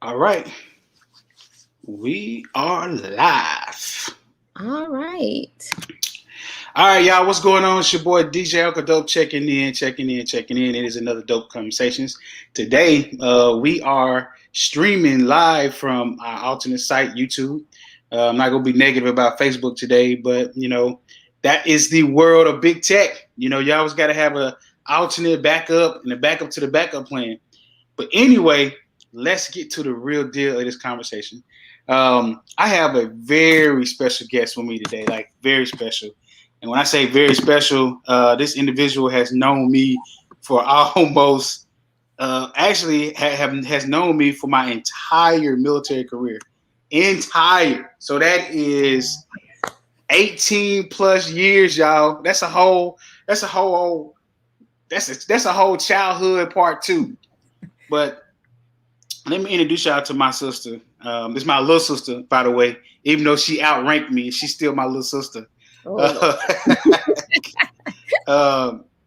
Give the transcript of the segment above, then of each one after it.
All right. We are live. All right. All right, y'all. What's going on? It's your boy DJ Uncle Dope checking in. It is another Dope Conversations. Today, we are streaming live from our alternate site, YouTube. I'm not going to be negative about Facebook today, but, that is the world of big tech. You always got to have a alternate backup and a backup to the backup plan. But anyway, let's get to the real deal of this conversation. I have a very special guest with me today, like very special. And when I say very special, this individual has known me for almost, has known me for my entire military career. So that is 18 plus years, y'all. That's a whole childhood part two. But let me introduce y'all to my sister. This is my little sister, by the way. Even though she outranked me, she's still my little sister. Let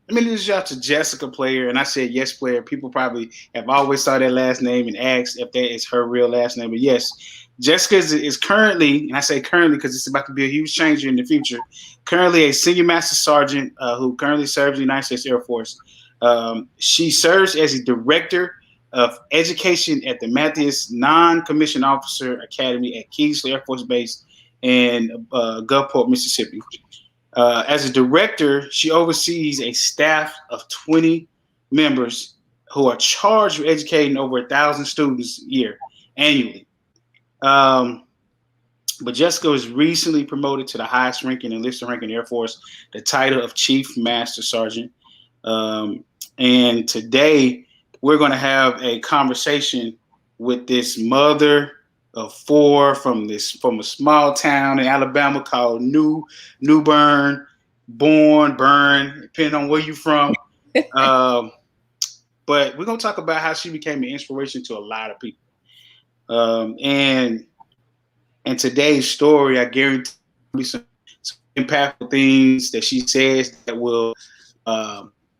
me introduce y'all to Jessica Player, and I said yes, Player. People probably have always saw that last name and asked if that is her real last name. But yes, Jessica is currently, and I say currently because it's about to be a huge changer in the future, currently a senior master sergeant who currently serves the United States Air Force. She serves as a director of education at the Mathies Noncommissioned Officer Academy at Keesler Air Force Base in Gulfport, Mississippi. As a director, she oversees a staff of 20 members who are charged with educating over 1,000 students annually. But Jessica was recently promoted to the highest ranking enlisted rank in the Air Force, the title of Chief Master Sergeant. And today, we're going to have a conversation with this mother of four from a small town in Alabama called Newburn, Burn, depending on where you're from. But we're going to talk about how she became an inspiration to a lot of people. And today's story, I guarantee will be some impactful things that she says that will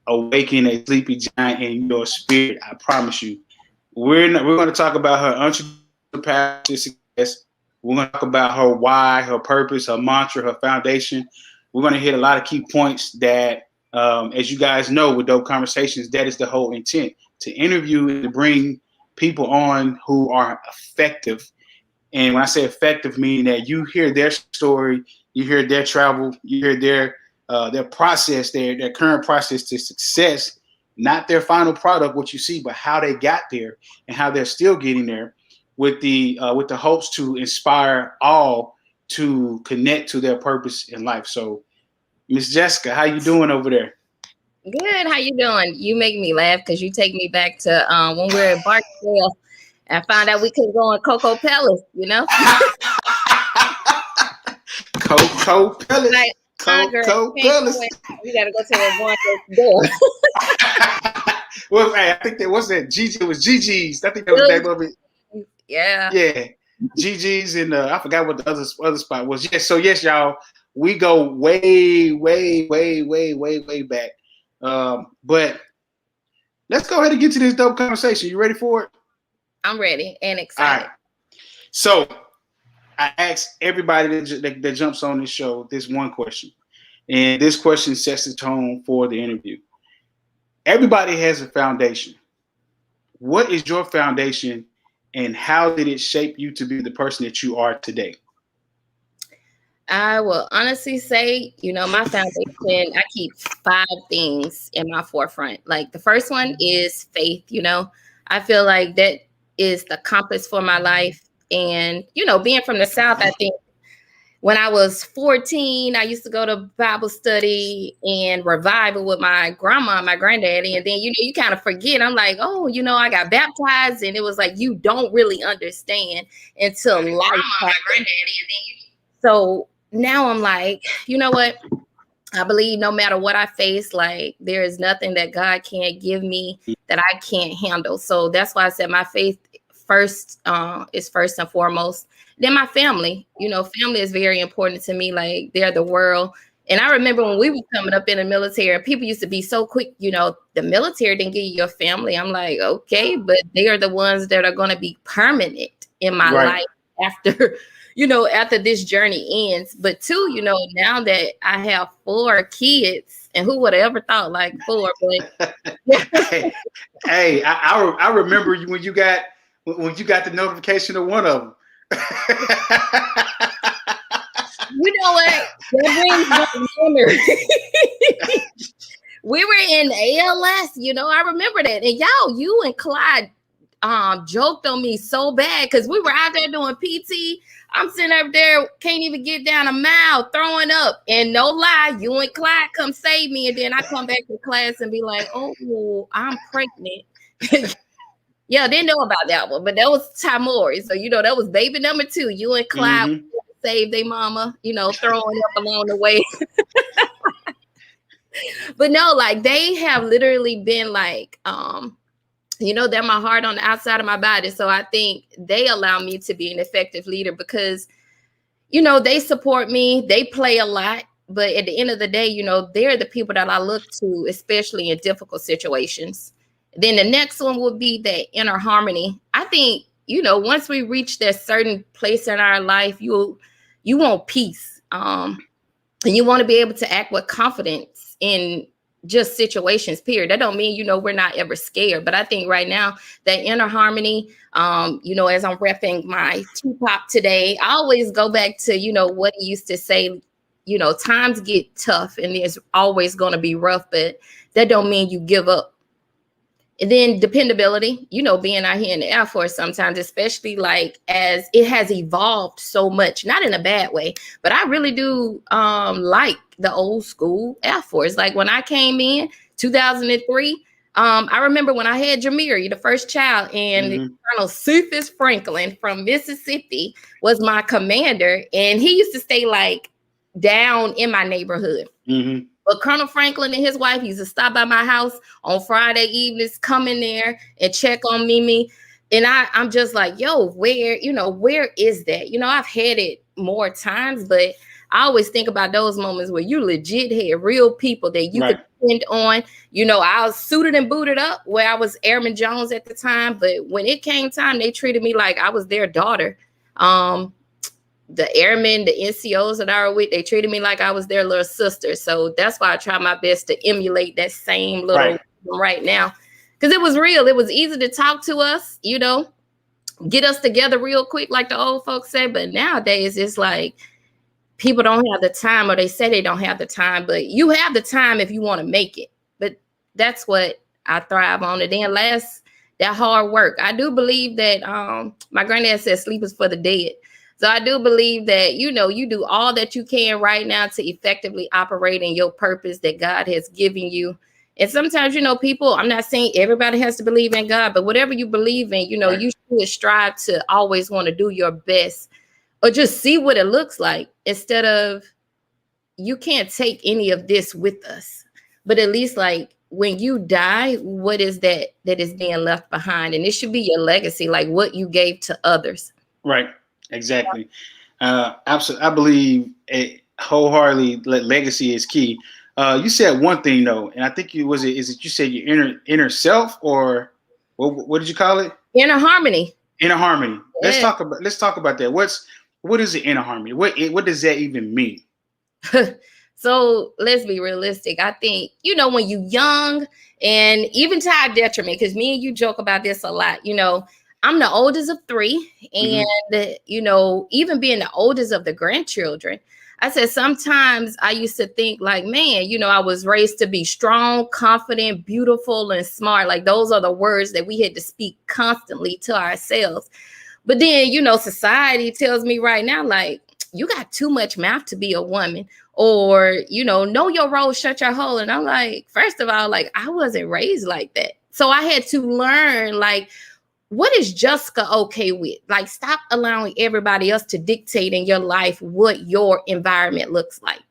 awaken a sleepy giant in your spirit. I promise you. We're going to talk about her entrepreneurial path to success. We're going to talk about her why, her purpose, her mantra, her foundation. We're going to hit a lot of key points that, as you guys know, with Dope Conversations, that is the whole intent, to interview and to bring people on who are effective. And when I say effective, meaning that you hear their story, you hear their travel, you hear their process, their current process to success, not their final product, what you see, but how they got there and how they're still getting there, with the hopes to inspire all to connect to their purpose in life. So, Miss Jessica, how you doing over there? Good. How you doing? You make me laugh because you take me back to when we were at Barksdale and found out we couldn't go on Cocoa Palace, Cocoa Palace. Like, Cocoa Palace. We got to go to the one next door. Well, hey, I think that was that Gigi. It was Gigi's. I think that was the name of it. Yeah. Yeah. Gigi's, and I forgot what the other spot was. Yes. So yes, y'all, we go way back. But let's go ahead and get to this dope conversation. You ready for it? I'm ready and excited. All right. So I asked everybody that jumps on this show this one question, and this question sets the tone for the interview. Everybody has a foundation. What is your foundation, and how did it shape you to be the person that you are today? I will honestly say, my foundation, I keep 5 things in my forefront. Like the first one is faith. I feel like that is the compass for my life. And, being from the South, I think when I was 14, I used to go to Bible study and revival with my grandma and my granddaddy. And then, you kind of forget. I'm like, oh, I got baptized. And it was like, you don't really understand until life happened. So now I'm like, you know what? I believe no matter what I face, like there is nothing that God can't give me that I can't handle. So that's why I said my faith first is first and foremost. Then my family, family is very important to me. Like they're the world. And I remember when we were coming up in the military, people used to be so quick, the military didn't give you your family. I'm like, okay, but they are the ones that are going to be permanent in my life after, after this journey ends. But two, now that I have 4 kids, and who would have ever thought like 4, but hey, I remember you when you got the notification of one of them. You know what? That brings back memories. We were in ALS, I remember that. And y'all, you and Clyde joked on me so bad because we were out there doing PT. I'm sitting up there, can't even get down a mile, throwing up. And no lie, you and Clyde come save me. And then I come back to class and be like, oh, I'm pregnant. Yeah, didn't know about that one, but that was Tamori. So, that was baby number 2. You and Clyde saved their mama, throwing up along the way. But no, like they have literally been like, they're my heart on the outside of my body. So I think they allow me to be an effective leader because, they support me. They play a lot. But at the end of the day, they're the people that I look to, especially in difficult situations. Then the next one would be that inner harmony. I think, once we reach that certain place in our life, you want peace. And you want to be able to act with confidence in just situations, period. That don't mean, we're not ever scared. But I think right now that inner harmony, as I'm repping my Tupac today, I always go back to, what he used to say, times get tough and it's always going to be rough, but that don't mean you give up. And then dependability, being out here in the Air Force sometimes, especially like as it has evolved so much, not in a bad way, but I really do like the old school Air Force. Like when I came in 2003, I remember when I had Jameer, the first child, and Colonel Cephas Franklin from Mississippi was my commander. And he used to stay like down in my neighborhood. But Colonel Franklin and his wife used to stop by my house on Friday evenings, come in there and check on Mimi. And I'm just like, yo, where is that? I've had it more times, but I always think about those moments where you legit had real people that you could depend on. I was suited and booted up where I was Airman Jones at the time. But when it came time, they treated me like I was their daughter. The airmen, the NCOs that I were with, they treated me like I was their little sister. So that's why I try my best to emulate that same little right now. Because it was real. It was easy to talk to us, get us together real quick, like the old folks say. But nowadays, it's like people don't have the time, or they say they don't have the time. But you have the time if you want to make it. But that's what I thrive on. And then last, that hard work. I do believe that my granddad said sleep is for the dead. So I do believe that, you do all that you can right now to effectively operate in your purpose that God has given you. And sometimes, people, I'm not saying everybody has to believe in God, but whatever you believe in, you should strive to always want to do your best or just see what it looks like instead of you can't take any of this with us. But at least like when you die, what is that is being left behind? And it should be your legacy, like what you gave to others. Right. Exactly. Absolutely. I believe wholeheartedly that legacy is key. You said one thing though, and I think you said your inner self, or what did you call it? Inner harmony. Inner harmony. Yeah. Let's talk about that. What is the inner harmony? What does that even mean? So let's be realistic. I think, when you're young, and even to our detriment, because me and you joke about this a lot, I'm the oldest of 3, and, even being the oldest of the grandchildren, I said, sometimes I used to think like, man, I was raised to be strong, confident, beautiful, and smart. Like those are the words that we had to speak constantly to ourselves. But then, society tells me right now, like, you got too much mouth to be a woman, or, know your role, shut your hole. And I'm like, first of all, like, I wasn't raised like that. So I had to learn, like, what is Jessica okay with? Like, stop allowing everybody else to dictate in your life what your environment looks like.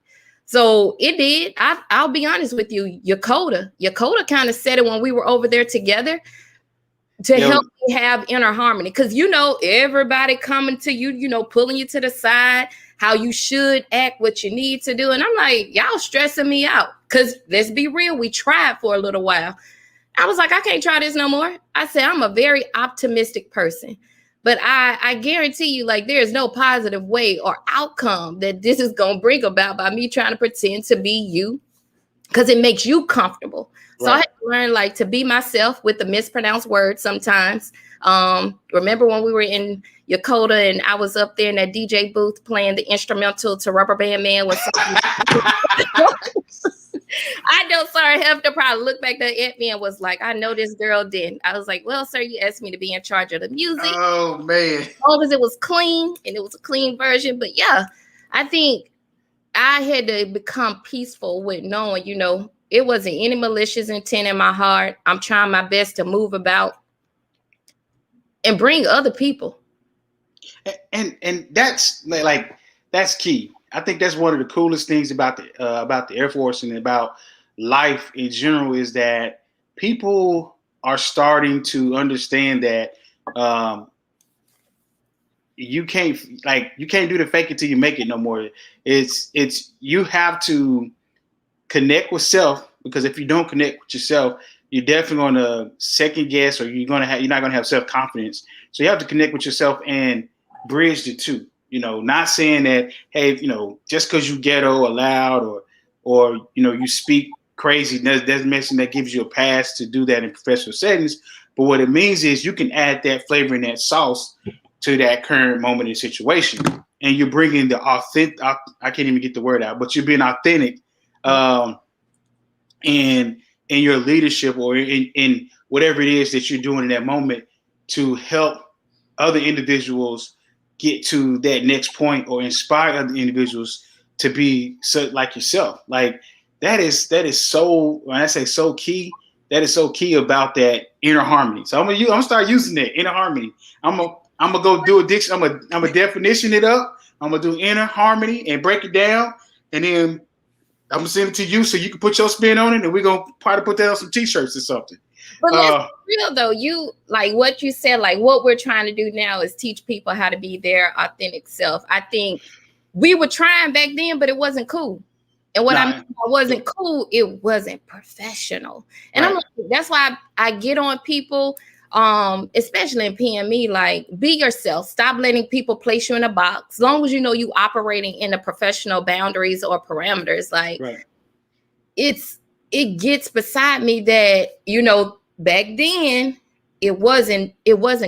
So it did. I'll be honest with you. Yakota kind of said it when we were over there together to help me have inner harmony. Because, everybody coming to you, pulling you to the side, how you should act, what you need to do. And I'm like, y'all stressing me out. Because let's be real, we tried for a little while. I was like, I can't try this no more. I said, I'm a very optimistic person. But I guarantee you, like, there is no positive way or outcome that this is going to bring about by me trying to pretend to be you, because it makes you comfortable. So I had to learn, like, to be myself with the mispronounced words sometimes. Remember when we were in Yokota and I was up there in that DJ booth playing the instrumental to Rubber Band Man with I know Sorry Hefner probably looked back at me and was like, I know this girl didn't. I was like, well, sir, you asked me to be in charge of the music. Oh, man. As long as it was clean and it was a clean version. But yeah, I think I had to become peaceful with knowing, you know, it wasn't any malicious intent in my heart. I'm trying my best to move about and bring other people. And that's like that's key. I think that's one of the coolest things about the Air Force and about life in general is that people are starting to understand that you can't do the fake it till you make it no more. It's you have to connect with self, because if you don't connect with yourself, you're definitely going to second guess, or you're not going to have self-confidence. So you have to connect with yourself and bridge the two. You know, not saying that, hey, you know, just because you ghetto or loud or you know, you speak crazy doesn't mention that gives you a pass to do that in professional settings. But what it means is you can add that flavor and that sauce to that current moment and situation, and you're bringing the authentic. I can't even get the word out, but you're being authentic, in your leadership or in whatever it is that you're doing in that moment to help other individuals get to that next point or inspire other individuals to be so like yourself. Like that is so, when I say so key, that is so key about that inner harmony. So I'm gonna start using that inner harmony. I'm gonna go do a diction. I'm gonna definition it up. I'm gonna do inner harmony and break it down, and then I'm gonna send it to you so you can put your spin on it, and we're gonna probably put that on some t-shirts or something. But let's be real though, you like what you said, like what we're trying to do now is teach people how to be their authentic self. I think we were trying back then, but it wasn't cool. And what I mean by wasn't cool, it wasn't professional. And I'm like, that's why I get on people, especially in PME, like be yourself. Stop letting people place you in a box. As long as you know you operating in the professional boundaries or parameters, like it gets beside me that, you know, back then it wasn't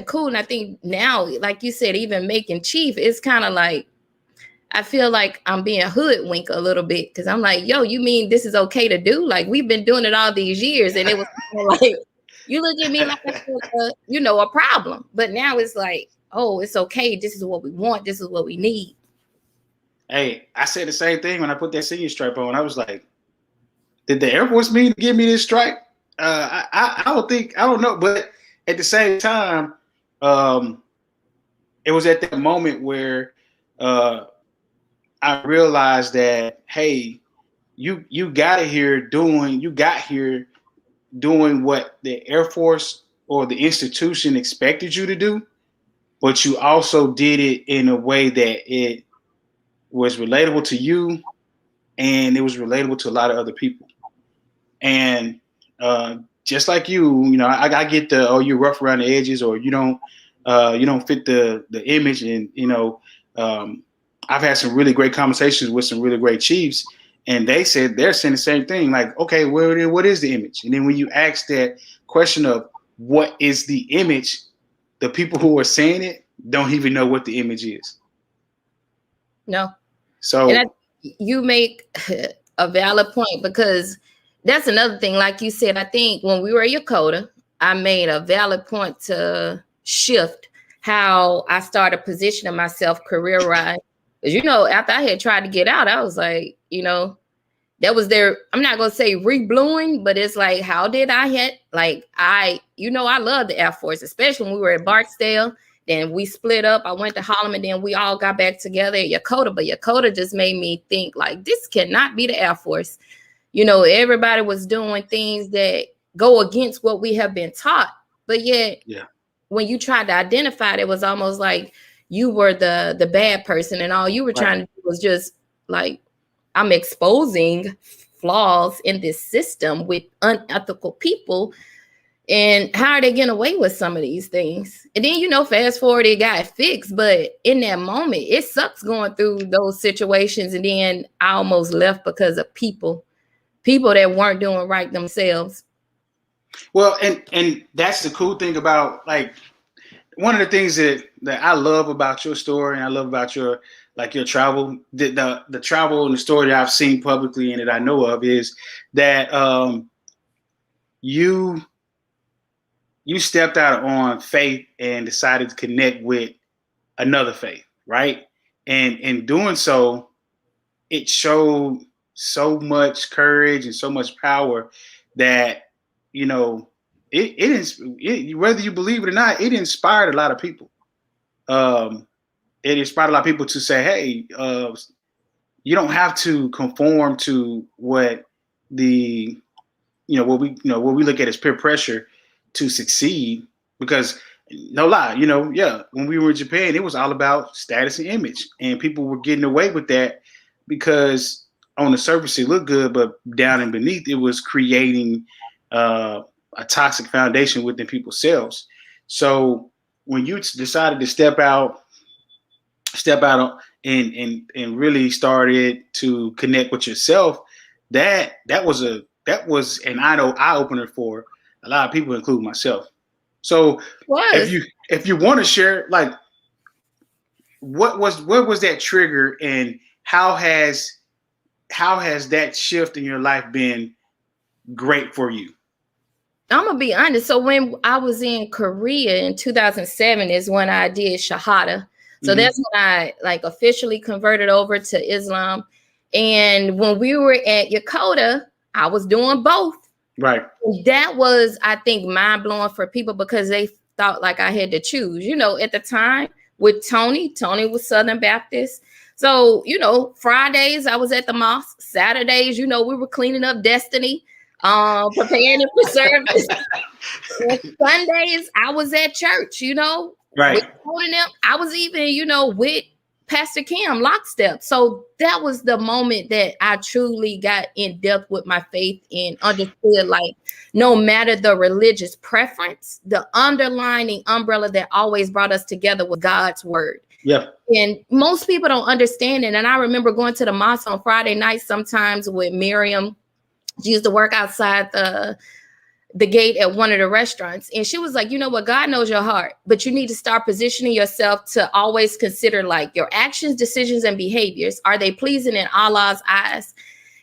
cool. And I think now, like you said, even making chief, it's kind of like, I feel like I'm being hoodwinked a little bit, because I'm like, yo, you mean this is okay to do? Like, we've been doing it all these years, and it was like, you look at me like a problem. But now it's like, oh, it's okay. This is what we want. This is what we need. Hey, I said the same thing when I put that senior stripe on. I was like, did the Air Force mean to give me this stripe? I don't know. But at the same time, it was at that moment where I realized that, hey, you got here doing what the Air Force or the institution expected you to do, but you also did it in a way that it was relatable to you and it was relatable to a lot of other people. And just like you know, I get the, oh, you're rough around the edges, or you don't fit the image. And, you know, I've had some really great conversations with some really great chiefs, and they're saying the same thing. Like, okay, well, what is the image? And then when you ask that question of what is the image, the people who are saying it don't even know what the image is. No. So you make a valid point, because that's another thing. Like you said, I think when we were at Yokota, I made a valid point to shift how I started positioning myself career-wise. Because, you know, after I had tried to get out, I was like, you know, that was their, I'm not going to say rebluing, but it's like, how did I hit? Like, I love the Air Force, especially when we were at Barksdale. Then we split up. I went to Harlem, and then we all got back together at Yokota. But Yokota just made me think, like, this cannot be the Air Force. You know, everybody was doing things that go against what we have been taught. But yet, when you tried to identify it, it was almost like you were the bad person, and all you were trying to do was just like, I'm exposing flaws in this system with unethical people. And how are they getting away with some of these things? And then, fast forward, it got fixed. But in that moment, it sucks going through those situations. And then I almost left because of people that weren't doing right themselves. Well, and that's the cool thing about, like, one of the things that I love about your story, and I love about your travel, the travel and the story that I've seen publicly and that I know of, is that you stepped out on faith and decided to connect with another faith, right? And in doing so, it showed so much courage and so much power that, it whether you believe it or not, it inspired a lot of people. It inspired a lot of people to say, hey, you don't have to conform to what what we look at as peer pressure to succeed, because no lie, when we were in Japan, it was all about status and image, and people were getting away with that because on the surface it looked good, but down and beneath it was creating a toxic foundation within people's selves. So when you decided to step out and really started to connect with yourself, that was an eye opener for a lot of people, including myself. So if you want to share, like, what was that trigger, and how has that shift in your life been great for you? I'm gonna be honest. So when I was in Korea in 2007 is when I did Shahada. So that's when I officially converted over to Islam. And when we were at Yokota, I was doing both. Right. That was, I think, mind blowing for people because they thought like I had to choose. At the time with Tony was Southern Baptist. So, Fridays I was at the mosque. Saturdays, we were cleaning up Destiny, preparing it for service. Sundays I was at church, right. With them. I was even, with Pastor Kim lockstep. So that was the moment that I truly got in depth with my faith and understood, like, no matter the religious preference, the underlining umbrella that always brought us together was God's word. Yeah. And most people don't understand it. And I remember going to the mosque on Friday nights sometimes with Miriam. She used to work outside the gate at one of the restaurants. And she was like, you know what? God knows your heart, but you need to start positioning yourself to always consider, like, your actions, decisions, and behaviors. Are they pleasing in Allah's eyes?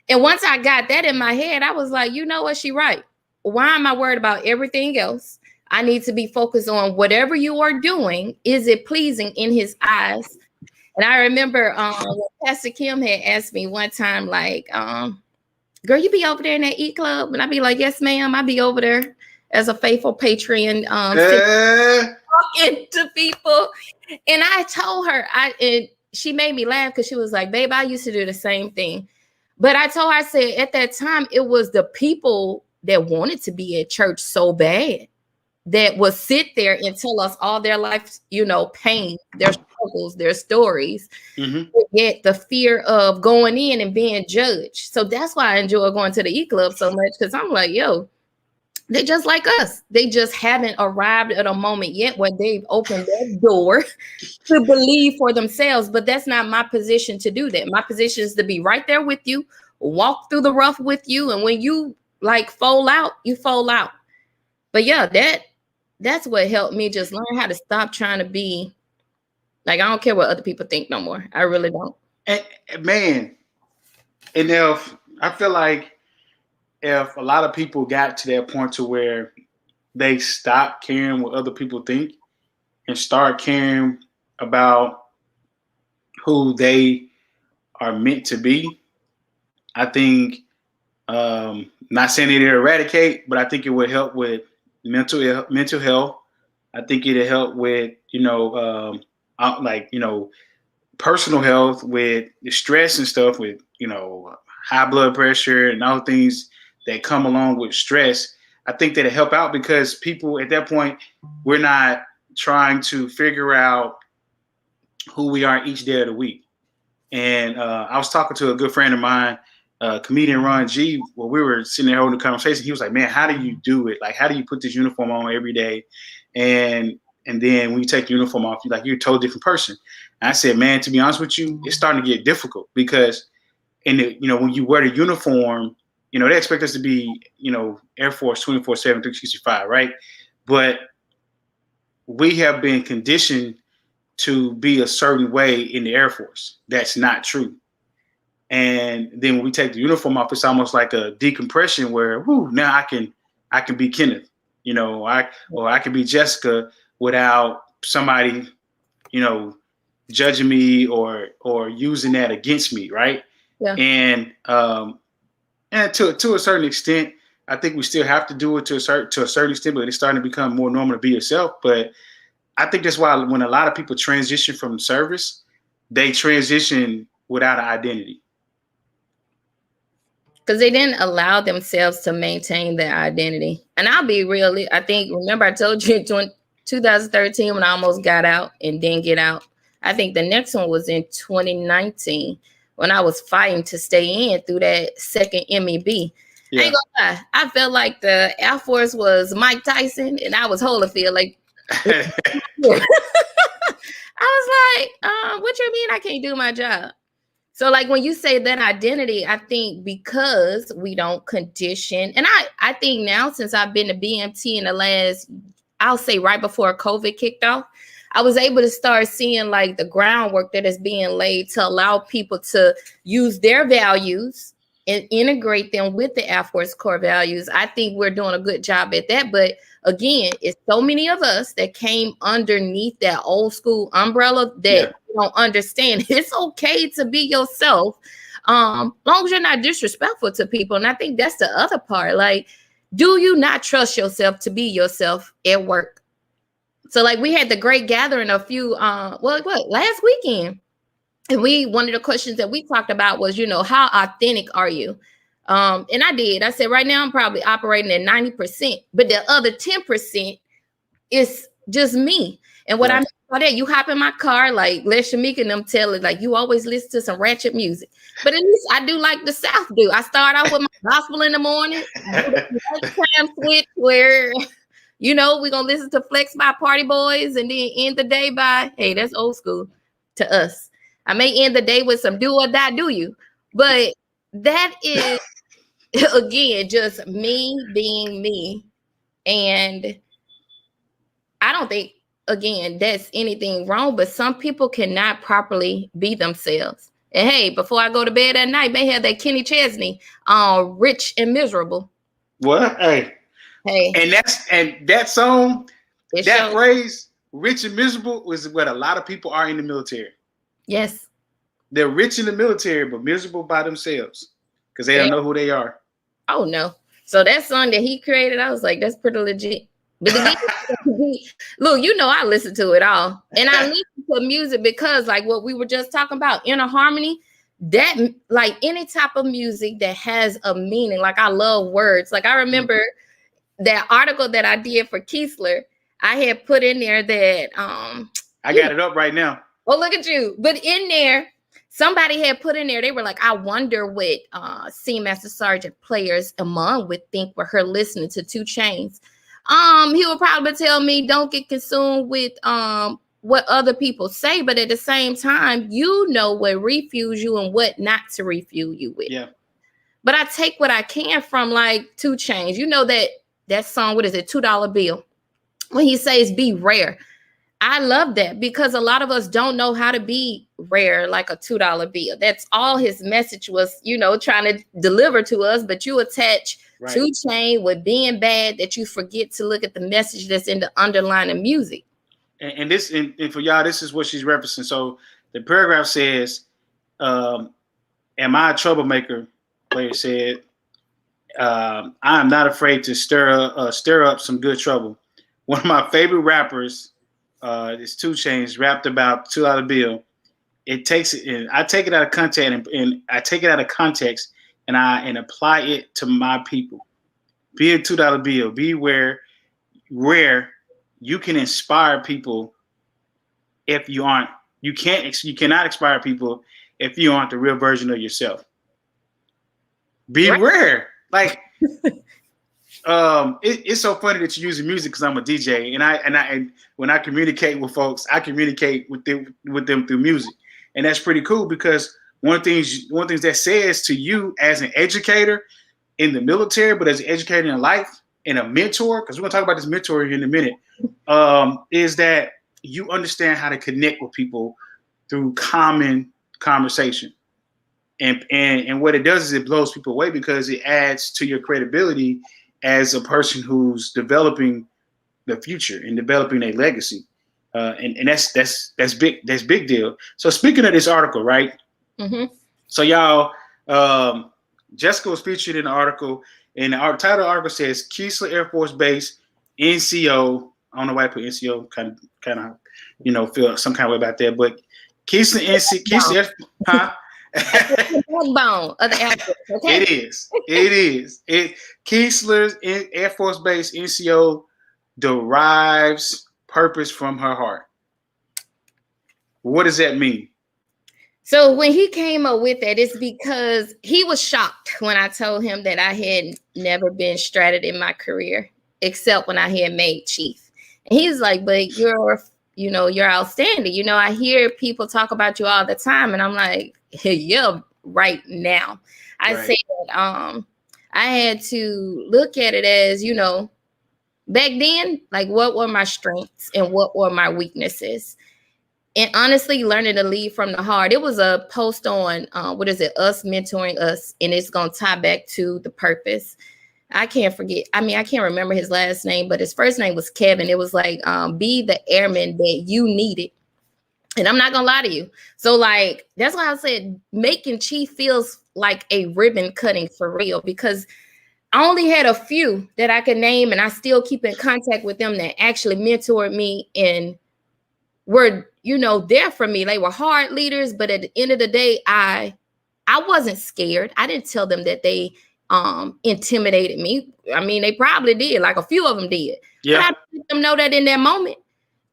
And once I got that in my head, I was like, you know what? She right. Why am I worried about everything else? I need to be focused on whatever you are doing. Is it pleasing in his eyes? And I remember when Pastor Kim had asked me one time, like, girl, you be over there in that E Club? And I'd be like, yes, ma'am. I'd be over there as a faithful patron, talking to people. And I told her, and she made me laugh because she was like, babe, I used to do the same thing. But I told her, I said, at that time, it was the people that wanted to be at church so bad that would sit there and tell us all their life, pain, their struggles, their stories. Yet the fear of going in and being judged. So that's why I enjoy going to the E Club so much, because I'm like, yo, they're just like us. They just haven't arrived at a moment yet where they've opened their door to believe for themselves. But that's not my position to do that. My position is to be right there with you, walk through the rough with you. And when you fold out, you fold out. But yeah, that's what helped me just learn how to stop trying to be like, I don't care what other people think no more. I really don't. And man, and I feel like if a lot of people got to that point to where they stop caring what other people think and start caring about who they are meant to be, I think, not saying it eradicate, but I think it would help with mental health. I think it'll help with, personal health, with the stress and stuff, with, high blood pressure and all things that come along with stress. I think that'll help out because people at that point, we're not trying to figure out who we are each day of the week. And I was talking to a good friend of mine, comedian Ron G. While we were sitting there holding a conversation, he was like, "Man, how do you do it? Like, how do you put this uniform on every day?" And then when you take the uniform off, you're a totally different person. And I said, "Man, to be honest with you, it's starting to get difficult because when you wear the uniform, they expect us to be, Air Force 24/7, 365, right? But we have been conditioned to be a certain way in the Air Force. That's not true. And then when we take the uniform off, it's almost like a decompression where, now I can be Kenneth, I can be Jessica without somebody, judging me or using that against me, right? Yeah. And to a certain extent, I think we still have to do it to a certain extent, but it's starting to become more normal to be yourself. But I think that's why when a lot of people transition from service, they transition without an identity. Because they didn't allow themselves to maintain their identity. And I'll be real. Remember I told you in 2013 when I almost got out and didn't get out. I think the next one was in 2019 when I was fighting to stay in through that second MEB. Yeah. I ain't gonna lie. I felt like the Air Force was Mike Tyson and I was Holyfield. Like, I was like, what you mean I can't do my job? So like when you say that identity, I think because we don't condition, and I think now since I've been to BMT in the last, I'll say right before COVID kicked off, I was able to start seeing like the groundwork that is being laid to allow people to use their values and integrate them with the Air Force core values. I think we're doing a good job at that. But again, it's so many of us that came underneath that old school umbrella that don't understand it's okay to be yourself, long as you're not disrespectful to people. And I think that's the other part. Like, do you not trust yourself to be yourself at work? So like we had the great gathering a few last weekend. And one of the questions that we talked about was, how authentic are you? And I said, right now I'm probably operating at 90%, but the other 10% is just me. And what I mean by that, you hop in my car, like let Shamika and them tell it, like you always listen to some ratchet music. But at least I do like the South do. I start off with my gospel in the morning, time switch where, we're going to listen to Flex by Party Boys and then end the day by, hey, that's old school to us. I may end the day with some do or die do you. But that is, again, just me being me. And I don't think, again, that's anything wrong, but some people cannot properly be themselves. And hey, before I go to bed at night, may have that Kenny Chesney, Rich and Miserable. What? Hey. And that song, that phrase, rich and miserable, was what a lot of people are in the military. Yes. They're rich in the military, but miserable by themselves because they don't know who they are. Oh, no. So that song that he created, I was like, that's pretty legit. But again, look, I listen to it all. And I listen to music because like what we were just talking about, inner harmony, that like any type of music that has a meaning, like I love words. Like I remember that article that I did for Keesler, I had put in there that I got it up right now. Oh, look at you. But in there, somebody had put in there, they were like, I wonder what Senior Master Sergeant players Amon would think with her listening to 2 Chainz. He would probably tell me don't get consumed with what other people say, but at the same time, what refuels you and what not to refuel you with. Yeah. But I take what I can from like 2 Chainz. That song, what is it, $2 bill? When he says be rare. I love that because a lot of us don't know how to be rare like a $2 bill. That's all his message was, trying to deliver to us. But you attach 2 Chainz with being bad that you forget to look at the message that's in the underlying music. And for y'all, this is what she's referencing. So the paragraph says, am I a troublemaker? Player said, I am not afraid to stir up some good trouble. One of my favorite rappers, is 2 Chainz, rapped about $2 bill. I take it out of context and I take it out of context and apply it to my people. Be a $2 bill. Be where you can inspire people. You cannot inspire people if you aren't the real version of yourself. Beware. Like, it's so funny that you're using music because I'm a DJ, and when I communicate with folks, I communicate with them through music, and that's pretty cool because one thing that says to you as an educator in the military, but as an educator in life and a mentor, because we're gonna talk about this mentor here in a minute, is that you understand how to connect with people through common conversation. And what it does is it blows people away because it adds to your credibility as a person who's developing the future and developing a legacy. And that's big deal. So speaking of this article, right? Mm-hmm. So y'all, Jessica was featured in the article, and the title of the article says Keesler Air Force Base, NCO. I don't know why I put NCO, kind of, feel some kind of way about that, but Keesler, huh? Backbone of the Air Force, okay? It is. Keesler's Air Force Base, NCO, derives purpose from her heart. What does that mean? So when he came up with that, it's because he was shocked when I told him that I had never been strated in my career, except when I had made chief. And he's like, but you're outstanding. I hear people talk about you all the time. And I'm like, yeah, right now. I said, I had to look at it as, back then, like what were my strengths and what were my weaknesses? And honestly, learning to lead from the heart. It was a post on, Us Mentoring Us. And it's going to tie back to the purpose. I can't remember his last name, but his first name was Kevin. It was like, be the airman that you needed. And I'm not going to lie to you. So like, that's why I said making chief feels like a ribbon cutting for real, because I only had a few that I could name, and I still keep in contact with them that actually mentored me and were, there for me. They were hard leaders, but at the end of the day, I wasn't scared. I didn't tell them that they intimidated me. I mean, they probably did, like a few of them did. Yeah. But I let them know that in that moment.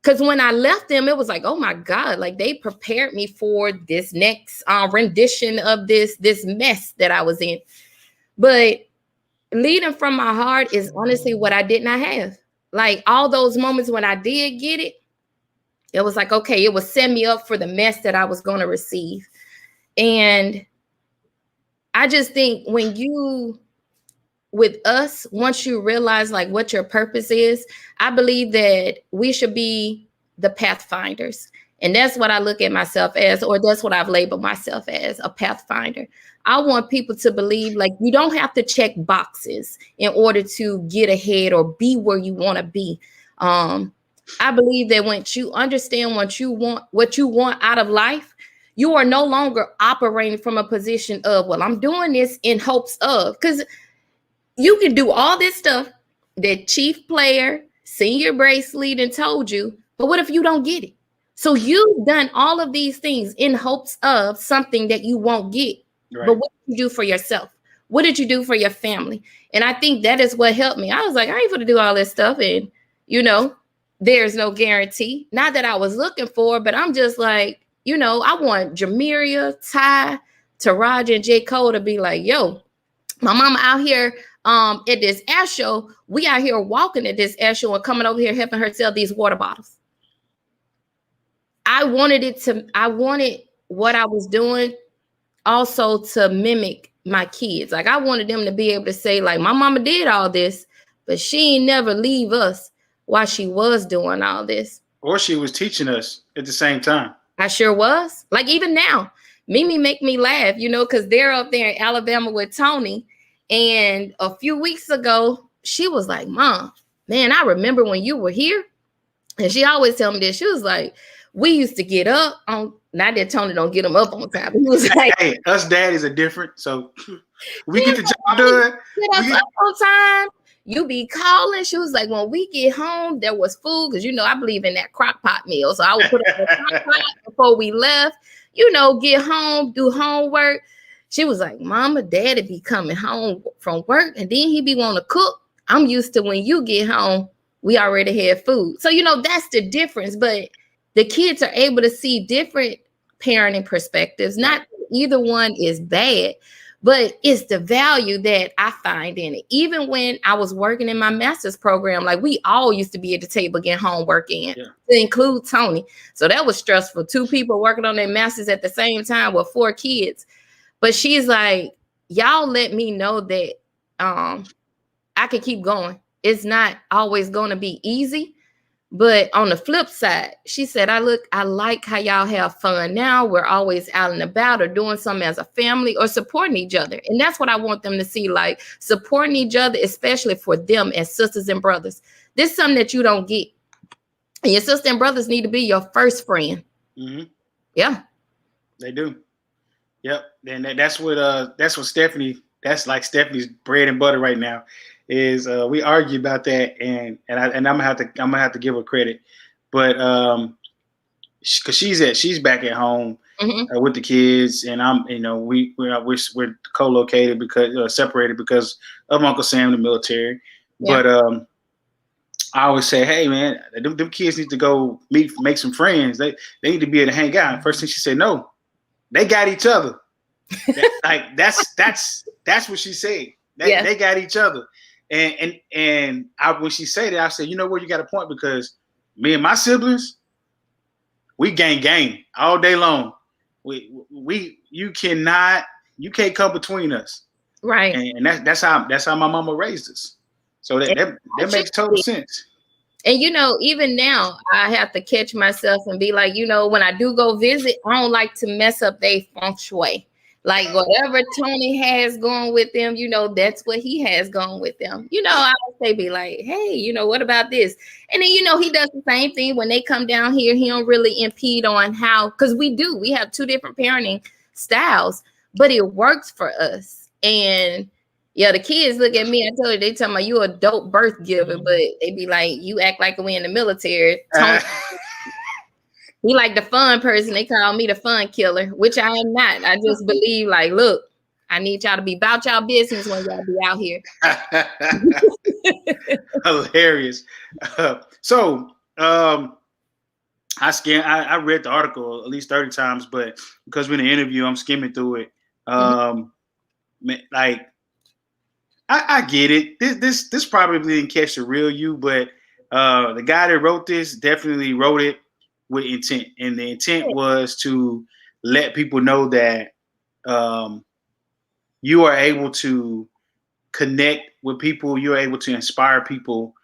Because when I left them, it was like, oh my God, like they prepared me for this next rendition of this mess that I was in. But leading from my heart is honestly what I did not have. Like all those moments when I did get it, it was like, okay, it was set me up for the mess that I was going to receive. And I just think with us, once you realize like what your purpose is, I believe that we should be the pathfinders. And that's what I look at myself as, or that's what I've labeled myself as, a pathfinder. I want people to believe like you don't have to check boxes in order to get ahead or be where you want to be. I believe that once you understand what you want out of life, you are no longer operating from a position of, well, I'm doing this in hopes of, because you can do all this stuff that chief player, senior brace lead told you, but what if you don't get it? So you've done all of these things in hopes of something that you won't get. Right. But what did you do for yourself? What did you do for your family? And I think that is what helped me. I was like, I ain't going to do all this stuff. And, there's no guarantee. Not that I was looking for, but I'm just like, I want Jamiria, Ty, Taraj, and J. Cole to be like, yo, my mama out here at this air show. We out here walking at this air show and coming over here helping her sell these water bottles. I wanted what I was doing also to mimic my kids. Like I wanted them to be able to say, like, my mama did all this, but she ain't never leave us while she was doing all this. Or she was teaching us at the same time. I sure was. Like even now, Mimi make me laugh, because they're up there in Alabama with Tony. And a few weeks ago, she was like, Mom, man, I remember when you were here. And she always tell me this. She was like, we used to get up on, not that Tony don't get them up on time. He was like, hey, us daddies are different. So we get the job done. Get us up on time. You be calling. She was like, when we get home, there was food. Because, I believe in that crock pot meal. So I would put it in the crock pot before we left, get home, do homework. She was like, Mama, Daddy be coming home from work. And then he be wanting to cook. I'm used to when you get home, we already had food. So, that's the difference. But the kids are able to see different parenting perspectives, not either one is bad, but it's the value that I find in it. Even when I was working in my master's program, like we all used to be at the table getting homework in, to include Tony. So that was stressful. 2 people working on their masters at the same time with 4 kids. But she's like, y'all let me know that I can keep going. It's not always going to be easy. But on the flip side, she said, I like how y'all have fun now. We're always out and about or doing something as a family or supporting each other. And that's what I want them to see, like supporting each other, especially for them as sisters and brothers. This is something that you don't get. And your sister and brothers need to be your first friend. Mm-hmm. Yeah. They do. Yep. And that's what Stephanie, that's like Stephanie's bread and butter right now. Is we argue about that, and I'm gonna have to give her credit, but because she's back at home with the kids, and I'm we're co-located because separated because of Uncle Sam in the military. Yeah. But I always say, hey man, them kids need to go make some friends. They need to be able to hang out. And first thing she said, no, they got each other. Like that's what she said. They got each other. And when she said that, I said, you know what, you got a point, because me and my siblings, we gang all day long. You can't come between us. Right. And that's how my mama raised us. So that makes total sense. And even now I have to catch myself and be like, when I do go visit, I don't like to mess up their feng shui. Like whatever Tony has going with them, that's what he has going with them. I would say be like, hey, what about this? And then, he does the same thing when they come down here. He don't really impede on how, because we have 2 different parenting styles, but it works for us. And yeah, the kids look at me. I told you, they tell me you a dope birth giver, but they be like, you act like we in the military. Tony, he like the fun person. They call me the fun killer, which I am not. I just believe, like, look, I need y'all to be about y'all business when y'all be out here. Hilarious. So I read the article at least 30 times, but because we're in the interview, I'm skimming through it. Like I get it. This probably didn't catch the real you, but the guy that wrote this definitely wrote it with intent, and the intent was to let people know that you are able to connect with people, you're able to inspire people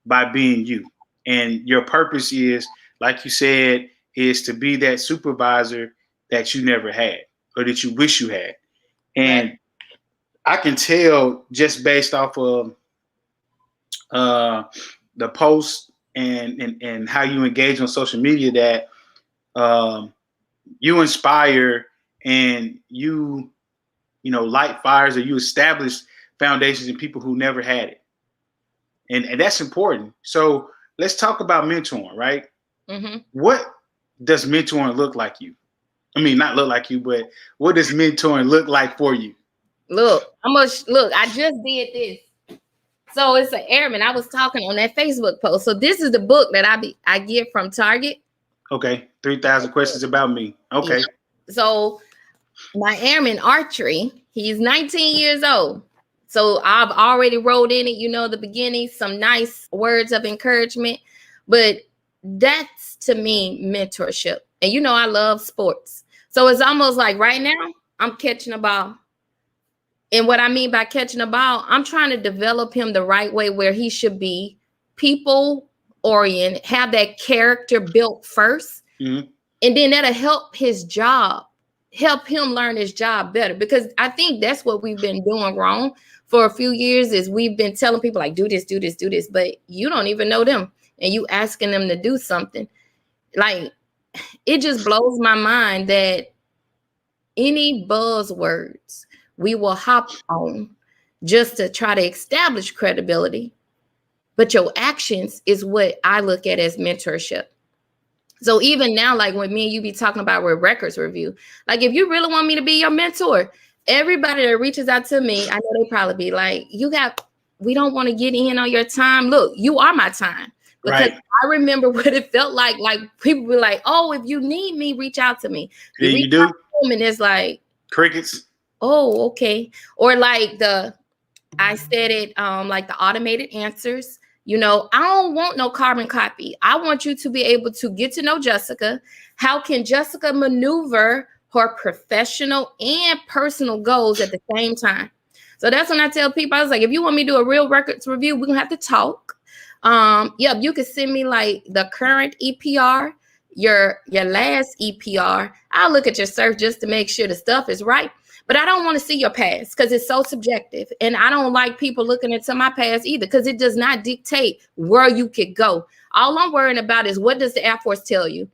by being you, and your purpose is, like you said, is to be that supervisor that you never had or that you wish you had. And I can tell just based off of the post and how you engage on social media that you inspire and you light fires, or you establish foundations in people who never had it. And that's important. So let's talk about mentoring, right? Mm-hmm. What does mentoring look like you? I mean, not look like you, but what does mentoring look like for you? Look, I just did this. So it's an airman. I was talking on that Facebook post. So this is the book that I get from Target. Okay. 3,000 questions about me. Okay. Yeah. So my airman archery, he's 19 years old. So I've already wrote in it, the beginning, some nice words of encouragement. But that's, to me, mentorship. And I love sports. So it's almost like right now I'm catching a ball. And what I mean by catching a ball, I'm trying to develop him the right way, where he should be people oriented, have that character built first. Mm-hmm. And then that'll help his job, help him learn his job better. Because I think that's what we've been doing wrong for a few years, is we've been telling people like, do this, do this, do this, but you don't even know them. And you asking them to do something. Like, it just blows my mind that any buzzwords we will hop on just to try to establish credibility. But your actions is what I look at as mentorship. So even now, like when me and you be talking about with records review, like if you really want me to be your mentor, everybody that reaches out to me, I know they probably be like, we don't want to get in on your time. Look, you are my time. Because I remember what it felt like people were like, oh, if you need me, reach out to me. You do. And it's like, Crickets. Oh, okay. Or like I said it, like the automated answers. You know, I don't want no carbon copy. I want you to be able to get to know Jessica. How can Jessica maneuver her professional and personal goals at the same time? So that's when I tell people, I was like, if you want me to do a real records review, we're gonna have to talk. Yeah, you can send me like the current EPR, your last EPR. I'll look at your search just to make sure the stuff is right. But I don't want to see your past because it's so subjective. And I don't like people looking into my past either because it does not dictate where you could go. All I'm worrying about is, what does the Air Force tell you?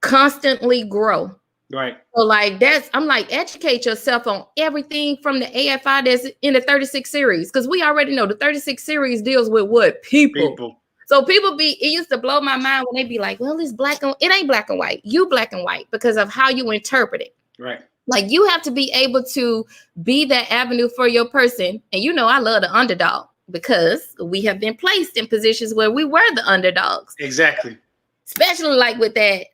Constantly grow. Right. So like I'm like, educate yourself on everything from the AFI that's in the 36 series. Because we already know the 36 series deals with what? People. So it used to blow my mind when they be like, well, it ain't black and white. You black and white because of how you interpret it. Right. Like, you have to be able to be that avenue for your person. And you know, I love the underdog because we have been placed in positions where we were the underdogs. Exactly. Especially like with that,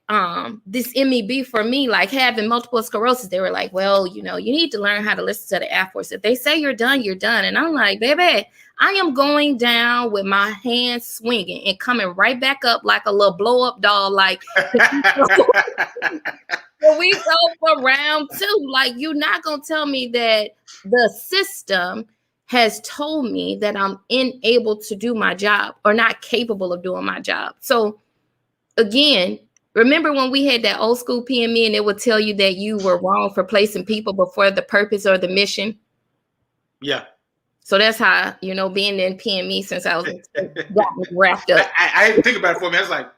this MEB for me, like having multiple sclerosis, they were like, well, you know, you need to learn how to listen to the Air Force. If they say you're done, you're done. And I'm like, baby, I am going down with my hands swinging and coming right back up like a little blow up doll. Like, when we go for round 2, like, you're not going to tell me that the system has told me that I'm unable to do my job or not capable of doing my job. So again, remember when we had that old school PME and it would tell you that you were wrong for placing people before the purpose or the mission? Yeah. So that's how, you know, being in PME since I was got me wrapped up. I didn't think about it for me. I was like,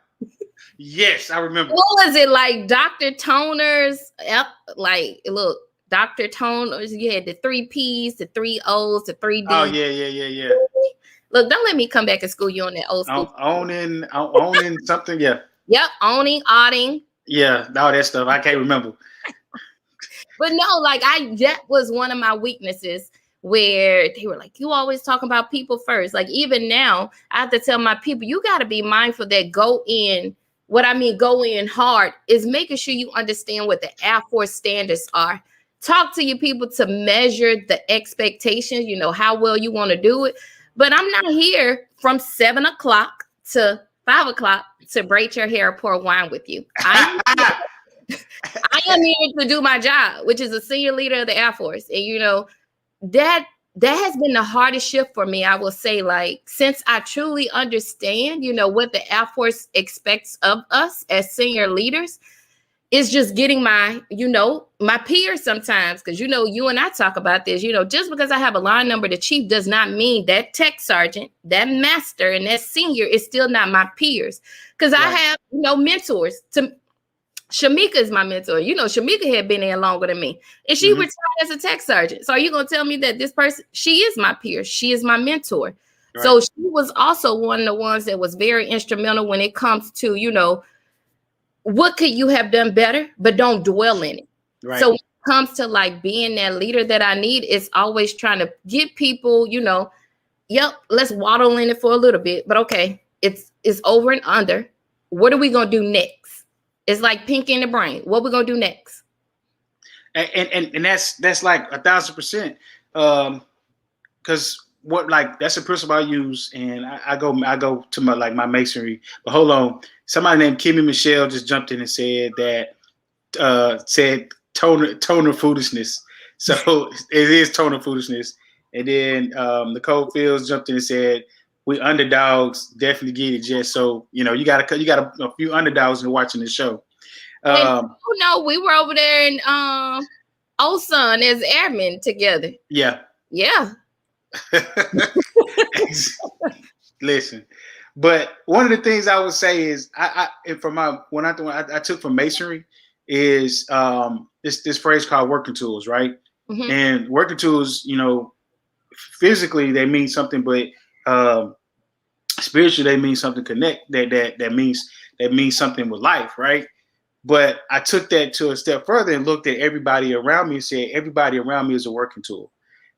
yes, I remember. What was it, like Dr. Toners? Yep, like, look, Dr. Toners, you had the 3 P's, the 3 O's, the 3 D's. Oh, yeah. Look, don't let me come back and school you on that old school. Owning something, yeah. Yep, owning, auditing. Yeah, all that stuff. I can't remember. But no, like, that was one of my weaknesses, where they were like, you always talking about people first. Like, even now, I have to tell my people, you got to be mindful that go in hard is making sure you understand what the Air Force standards are. Talk to your people to measure the expectations, you know, how well you want to do it. But I'm not here from 7 o'clock to 5 o'clock to braid your hair or pour wine with you. I am here to do my job, which is a senior leader of the Air Force. And, you know, that has been the hardest shift for me, I will say, like, since I truly understand, you know, what the Air Force expects of us as senior leaders, is just getting my peers sometimes. Because, you know, you and I talk about this, you know, just because I have a line number to chief does not mean that tech sergeant, that master, and that senior is still not my peers. Because I have, you know, mentors. Shamika is my mentor. You know, Shamika had been there longer than me. And she retired as a tech sergeant. So are you going to tell me that this person, she is my peer. She is my mentor. Right. So she was also one of the ones that was very instrumental when it comes to, you know, what could you have done better, but don't dwell in it. Right. So when it comes to like being that leader that I need, it's always trying to get people, you know, yep, let's waddle in it for a little bit, but okay, it's over and under. What are we going to do next? It's like pink in the brain. What we going to do next? And that's like 1,000%. Cause that's a principle I use, and I go to my masonry. But hold on, somebody named Kimmy Michelle just jumped in and said that toner foolishness. So it is toner foolishness. And then Nicole Fields jumped in and said, we underdogs definitely get it, Jess. So you know you got a few underdogs in watching the show. No, we were over there in Osun as airmen together. Yeah. Listen, but one of the things I would say is I took from masonry is this phrase called working tools, right? Mm-hmm. And working tools, you know, physically they mean something, but spiritually they mean something. That means something with life, right? But I took that to a step further and looked at everybody around me and said everybody around me is a working tool.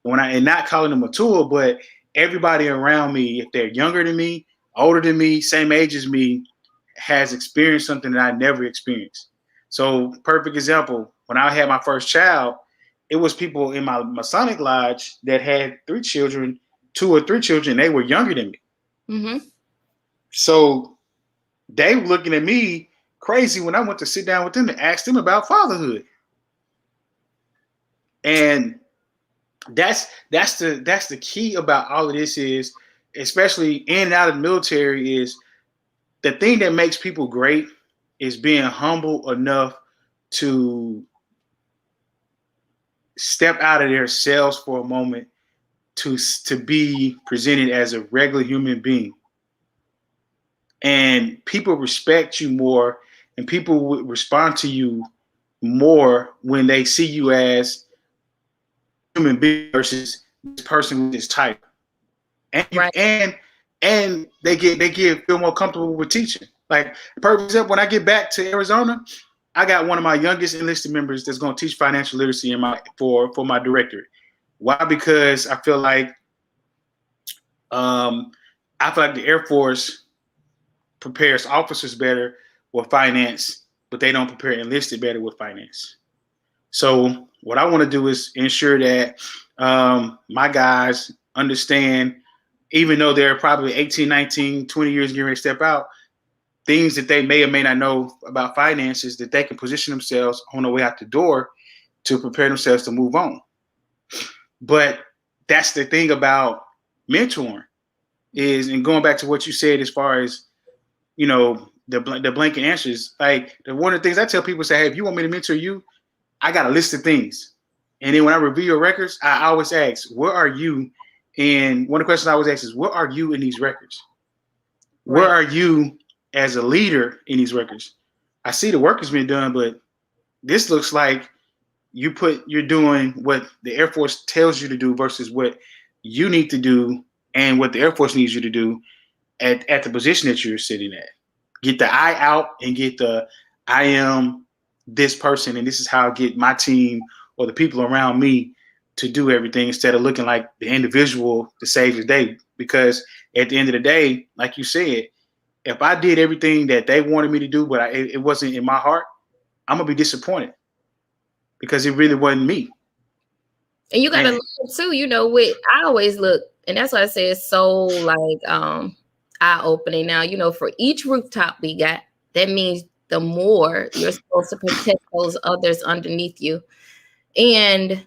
And not calling them a tool, but everybody around me, if they're younger than me, older than me, same age as me, has experienced something that I never experienced. So perfect example, when I had my first child, it was people in my Masonic lodge that had 3 children, 2 or 3 children. They were younger than me. Mm-hmm. So they were looking at me crazy when I went to sit down with them to ask them about fatherhood. And that's the key about all of this is, especially in and out of the military, is the thing that makes people great is being humble enough to step out of their cells for a moment to be presented as a regular human being. And people respect you more, and people would respond to you more when they see you as a human being versus this person with this title. And you, Right. and they feel more comfortable with teaching. Like, perfect example, when I get back to Arizona, I got one of my youngest enlisted members that's going to teach financial literacy for my directorate. Why? Because I feel like the Air Force prepares officers better with finance, but they don't prepare enlisted better with finance. So what I want to do is ensure that my guys understand, even though they're probably 18, 19, 20 years getting ready to step out, things that they may or may not know about finances, that they can position themselves on the way out the door to prepare themselves to move on. But that's the thing about mentoring is, and going back to what you said as far as, you know, the blanket answers, like one of the things I tell people, say, hey, if you want me to mentor you, I got a list of things. And then when I review your records, I always ask, where are you? And one of the questions I always ask is, where are you in these records? Right. Where are you as a leader in these records? I see the work has been done, but this looks like you're doing what the Air Force tells you to do versus what you need to do and what the Air Force needs you to do at the position that you're sitting at. Get the I out and get the I am this person, and this is how I get my team or the people around me to do everything, instead of looking like the individual to save the day. Because at the end of the day, like you said, if I did everything that they wanted me to do, but it wasn't in my heart, I'm going to be disappointed because it really wasn't me. And you got to look too, you know, I always look, and that's why I say it's so like eye-opening now, you know, for each rooftop we got, that means the more you're supposed to protect those others underneath you. And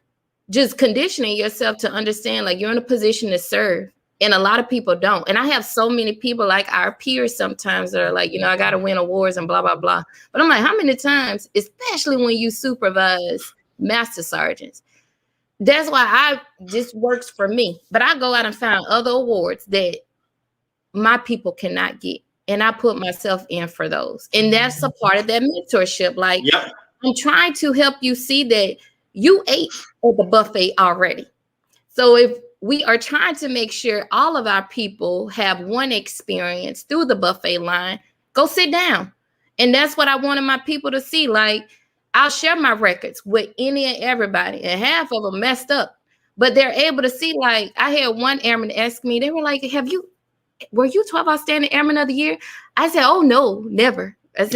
just conditioning yourself to understand, like, you're in a position to serve. And a lot of people don't. And I have so many people, like our peers sometimes, that are like, you know, I got to win awards and blah, blah, blah. But I'm like, how many times, especially when you supervise master sergeants, that's why this works for me. But I go out and find other awards that my people cannot get. And I put myself in for those. And that's a part of that mentorship. Like, yep. I'm trying to help you see that you ate at the buffet already. So if we are trying to make sure all of our people have one experience through the buffet line, go sit down. And that's what I wanted my people to see. Like, I'll share my records with any and everybody, and half of them messed up, but they're able to see. Like, I had one airman ask me, they were like, were you 12 Outstanding Airman of the Year? I said, oh no, never. I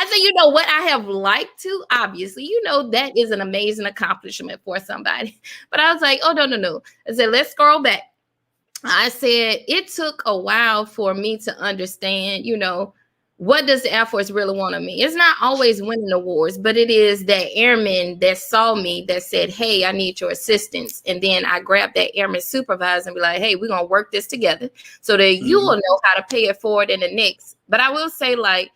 said, you know what, I have liked to, obviously, you know, that is an amazing accomplishment for somebody. But I was like, oh, no. I said, let's scroll back. I said, it took a while for me to understand, you know, what does the Air Force really want of me? It's not always winning awards, but it is that airman that saw me that said, hey, I need your assistance. And then I grabbed that airman supervisor and be like, hey, we're going to work this together so that you will know how to pay it forward in the next. But I will say, like,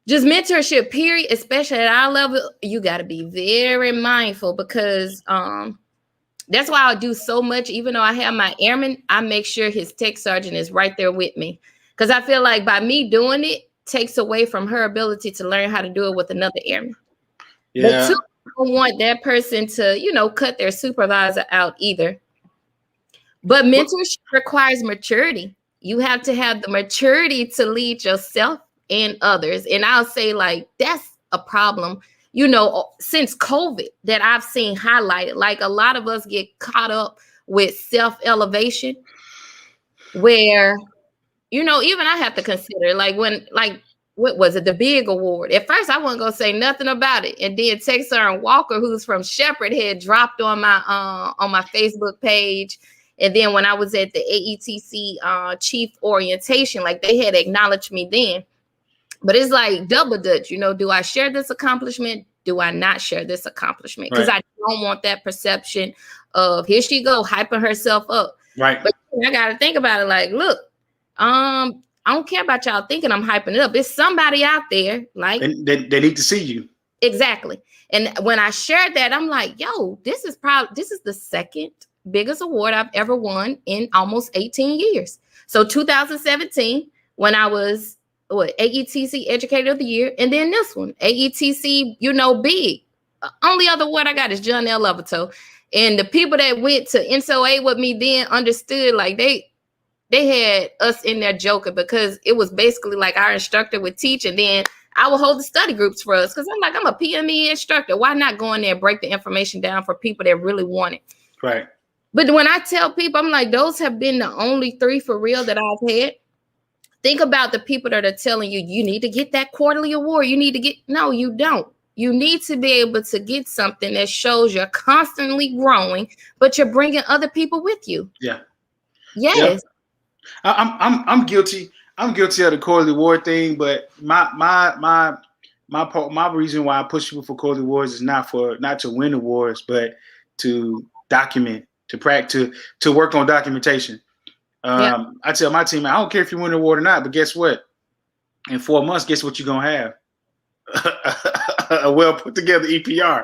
just mentorship, period, especially at our level, you got to be very mindful, because that's why I'll do so much. Even though I have my airman, I make sure his tech sergeant is right there with me, because I feel like by me doing it takes away from her ability to learn how to do it with another airman. Yeah. But two, I don't want that person to, you know, cut their supervisor out either. But mentorship requires maturity. You have to have the maturity to lead yourself and others. And I'll say, like, that's a problem, you know, since COVID that I've seen highlighted. Like, a lot of us get caught up with self-elevation, where, you know, even I have to consider, like, when, like, what was it? The big award. At first, I wasn't gonna say nothing about it, and then Texar and Walker, who's from Shepherd, had dropped on my Facebook page. And then when I was at the AETC chief orientation, like they had acknowledged me then. But it's like double dutch, you know. Do I share this accomplishment? Do I not share this accomplishment? Because I don't want that perception of here she go hyping herself up. Right. But I got to think about it. Like, look, I don't care about y'all thinking I'm hyping it up. It's somebody out there, like they need to see you. Exactly. And when I shared that, I'm like, yo, this is the second biggest award I've ever won in almost 18 years. So 2017, when I was AETC Educator of the Year, and then this one, AETC, big. Only other award I got is John L. Lovato. And the people that went to NCOA with me then understood, like they had us in there joking, because it was basically like our instructor would teach, and then I would hold the study groups for us, because I'm a PME instructor. Why not go in there and break the information down for people that really want it? Right. But when I tell people, I'm like, those have been the only 3 for real that I've had. Think about the people that are telling you, you need to get that quarterly award. No, you don't. You need to be able to get something that shows you're constantly growing, but you're bringing other people with you. Yeah. Yes. Yeah. I'm guilty. I'm guilty of the quarterly award thing, but my reason why I push people for quarterly awards is not to win awards, but to document, to practice, to work on documentation. I tell my team, I don't care if you win an award or not, but guess what? In 4 months, guess what you're gonna have? A well put together EPR.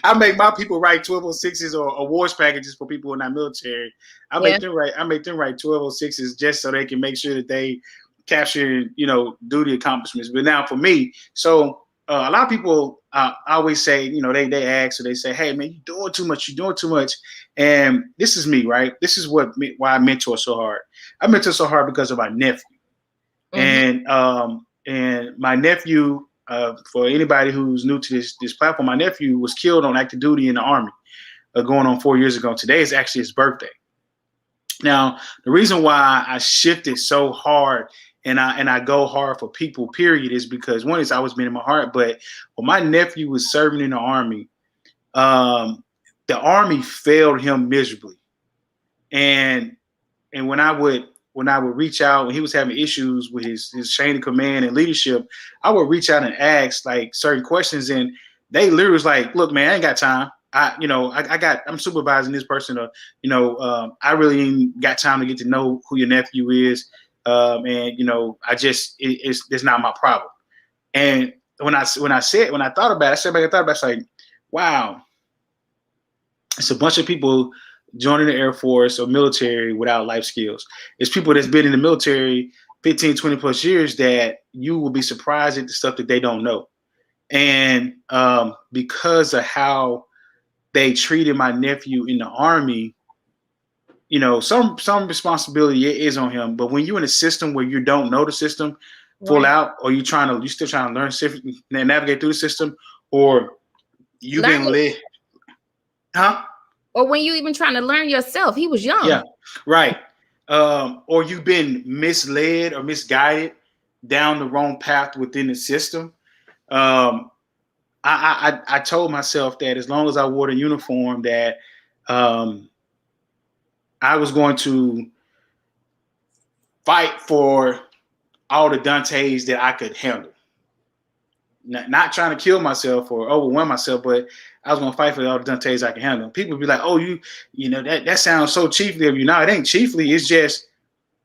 I make my people write 1206s or awards packages for people who are not military. I make them write 1206s just so they can make sure that they capture, duty accomplishments. But now for me, so a lot of people I always say, they ask, or they say, hey man, you're doing too much. And this is me, right? This is why I mentor so hard. I mentor so hard because of my nephew. Mm-hmm. And my nephew, for anybody who's new to this platform, my nephew was killed on active duty in the Army, going on 4 years ago. Today is actually his birthday. Now, the reason why I shifted so hard and I go hard for people, period, is because one is I always been in my heart, but when my nephew was serving in the Army, the Army failed him miserably. And when I would reach out, when he was having issues with his chain of command and leadership, I would reach out and ask like certain questions, and they literally was like, look, man, I ain't got time. I'm supervising this person, I really ain't got time to get to know who your nephew is. It's not my problem. And when I thought about it, it's like, wow, it's a bunch of people joining the Air Force or military without life skills. It's people that's been in the military 15, 20 plus years that you will be surprised at the stuff that they don't know. And because of how they treated my nephew in the Army, some responsibility is on him. But when you're in a system where you don't know the system full out, or you're still trying to learn, navigate through the system, or you've been led, or when you even trying to learn yourself, he was young. Yeah, right. Or you've been misled or misguided down the wrong path within the system. I told myself that as long as I wore the uniform, that I was going to fight for all the Dantes that I could handle. Not trying to kill myself or overwhelm myself, but I was going to fight for all the Dantes I can handle. People would be like, oh, that sounds so chiefly of you. No, it ain't chiefly. It's just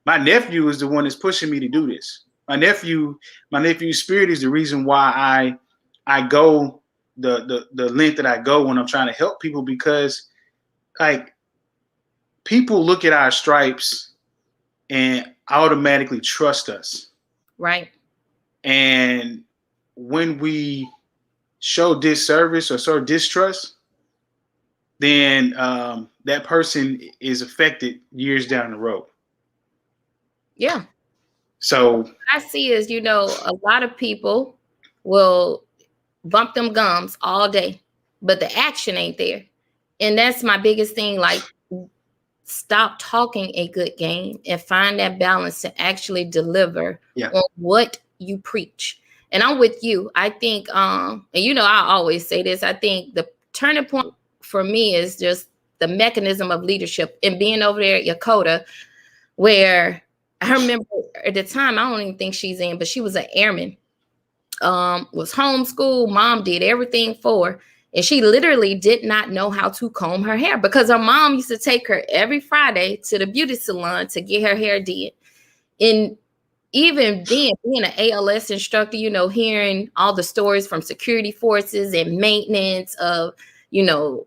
my nephew is the one that's pushing me to do this. My nephew's spirit is the reason why I go the length that I go when I'm trying to help people, because like people look at our stripes and automatically trust us. Right. And when we show disservice or show distrust, then that person is affected years down the road. Yeah. So what I see is, a lot of people will bump them gums all day, but the action ain't there. And that's my biggest thing. Like, stop talking a good game and find that balance to actually deliver on what you preach. And I'm with you. I think, and I always say this, I think the turning point for me is just the mechanism of leadership and being over there at Yokota, where I remember at the time, I don't even think she's in, but she was an airman, was homeschooled. Mom did everything for her. And she literally did not know how to comb her hair because her mom used to take her every Friday to the beauty salon to get her hair did. And even then, being an ALS instructor, hearing all the stories from security forces and maintenance of,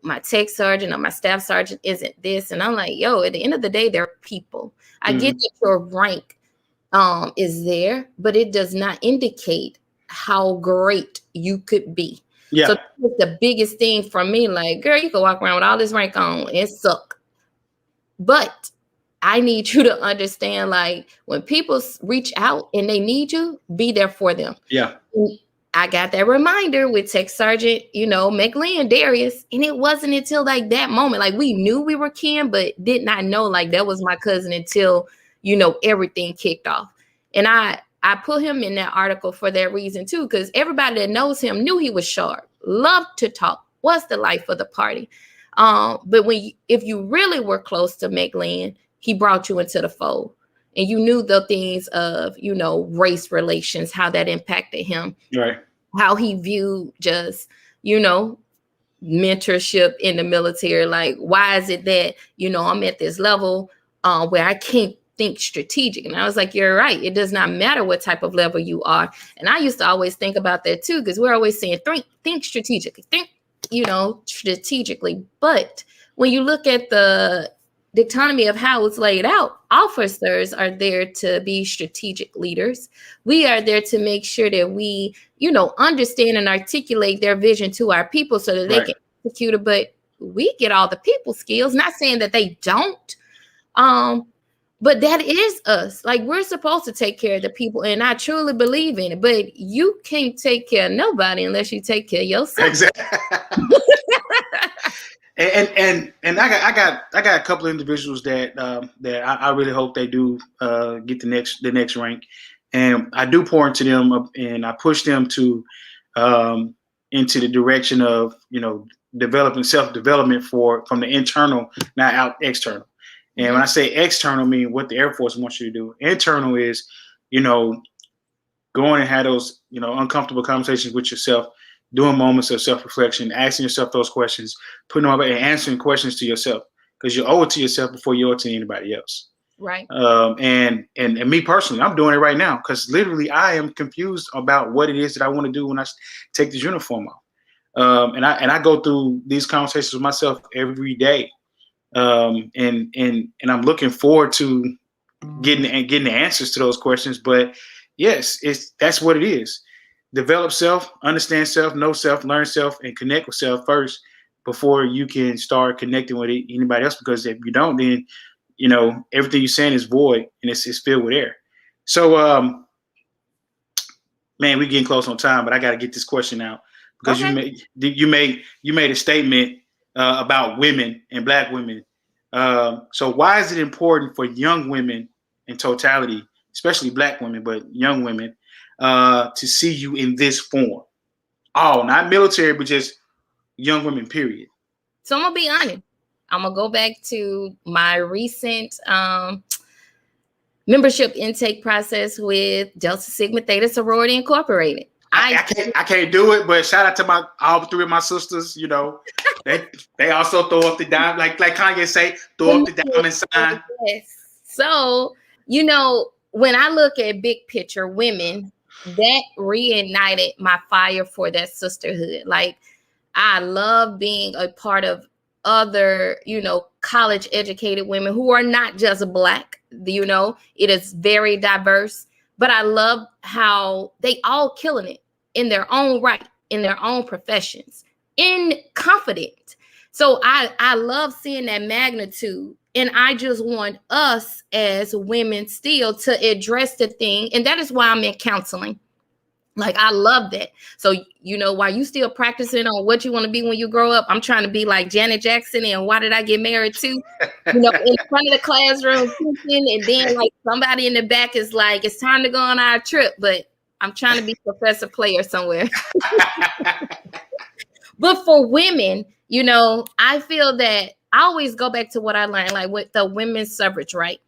my tech sergeant or my staff sergeant isn't this. And I'm like, at the end of the day, they're people. I get that your rank is there, but it does not indicate how great you could be. Yeah. So that's the biggest thing for me. Like, girl, you can walk around with all this rank on and suck. But I need you to understand, like, when people reach out and they need you, be there for them. Yeah. I got that reminder with Tech Sergeant, McLean Darius. And it wasn't until like that moment, like we knew we were kin, but did not know like that was my cousin until, everything kicked off. And I put him in that article for that reason too, because everybody that knows him knew he was sharp, loved to talk, was the life of the party. But if you really were close to McLean, he brought you into the fold, and you knew the things of, race relations, how that impacted him, right? How he viewed just, mentorship in the military. Like, why is it that, I'm at this level where I can't think strategic? And I was like, you're right. It does not matter what type of level you are. And I used to always think about that too, because we're always saying, think strategically, think, strategically. But when you look at the autonomy of how it's laid out, officers are there to be strategic leaders. We are there to make sure that we, understand and articulate their vision to our people so that they can execute it. But we get all the people skills, not saying that they don't. But that is us. Like, we're supposed to take care of the people, and I truly believe in it. But you can't take care of nobody unless you take care of yourself. Exactly. And I got a couple of individuals that I really hope they do get the next rank, and I do pour into them and I push them to into the direction of developing self-development from the internal, not out external. And when I say external, I mean what the Air Force wants you to do. Internal is, going and have those, uncomfortable conversations with yourself, doing moments of self-reflection, asking yourself those questions, putting them up and answering questions to yourself, because you owe it to yourself before you owe it to anybody else. Right. And me personally, I'm doing it right now because literally I am confused about what it is that I want to do when I take this uniform off. And I go through these conversations with myself every day. And I'm looking forward to getting the answers to those questions. But yes, that's what it is. Develop self, understand self, know self, learn self, and connect with self first before you can start connecting with anybody else. Because if you don't, then everything you're saying is void and it's filled with air. So, man, we're getting close on time, but I got to get this question out because you made a statement about women and Black women. So why is it important for young women in totality, especially Black women, but young women, to see you in this form? Oh, not military, but just young women, period. So I'm going to be honest. I'm going to go back to my recent membership intake process with Delta Sigma Theta Sorority Incorporated. I can't do it, but shout out to all three of my sisters. They also throw up the dime, like Kanye say, throw up the diamond sign. Yes. So when I look at big picture women, that reignited my fire for that sisterhood. Like, I love being a part of other, college educated women who are not just Black. It is very diverse. But I love how they all killing it in their own right, in their own professions, in confidence. So I love seeing that magnitude. And I just want us as women still to address the thing. And that is why I'm in counseling. Like, I love that. So, while you still practicing on what you want to be when you grow up, I'm trying to be like Janet Jackson and Why Did I Get Married To? In front of the classroom, and then like somebody in the back is like, it's time to go on our trip. But I'm trying to be Professor Player somewhere. But for women, I feel that I always go back to what I learned, like with the women's suffrage, right?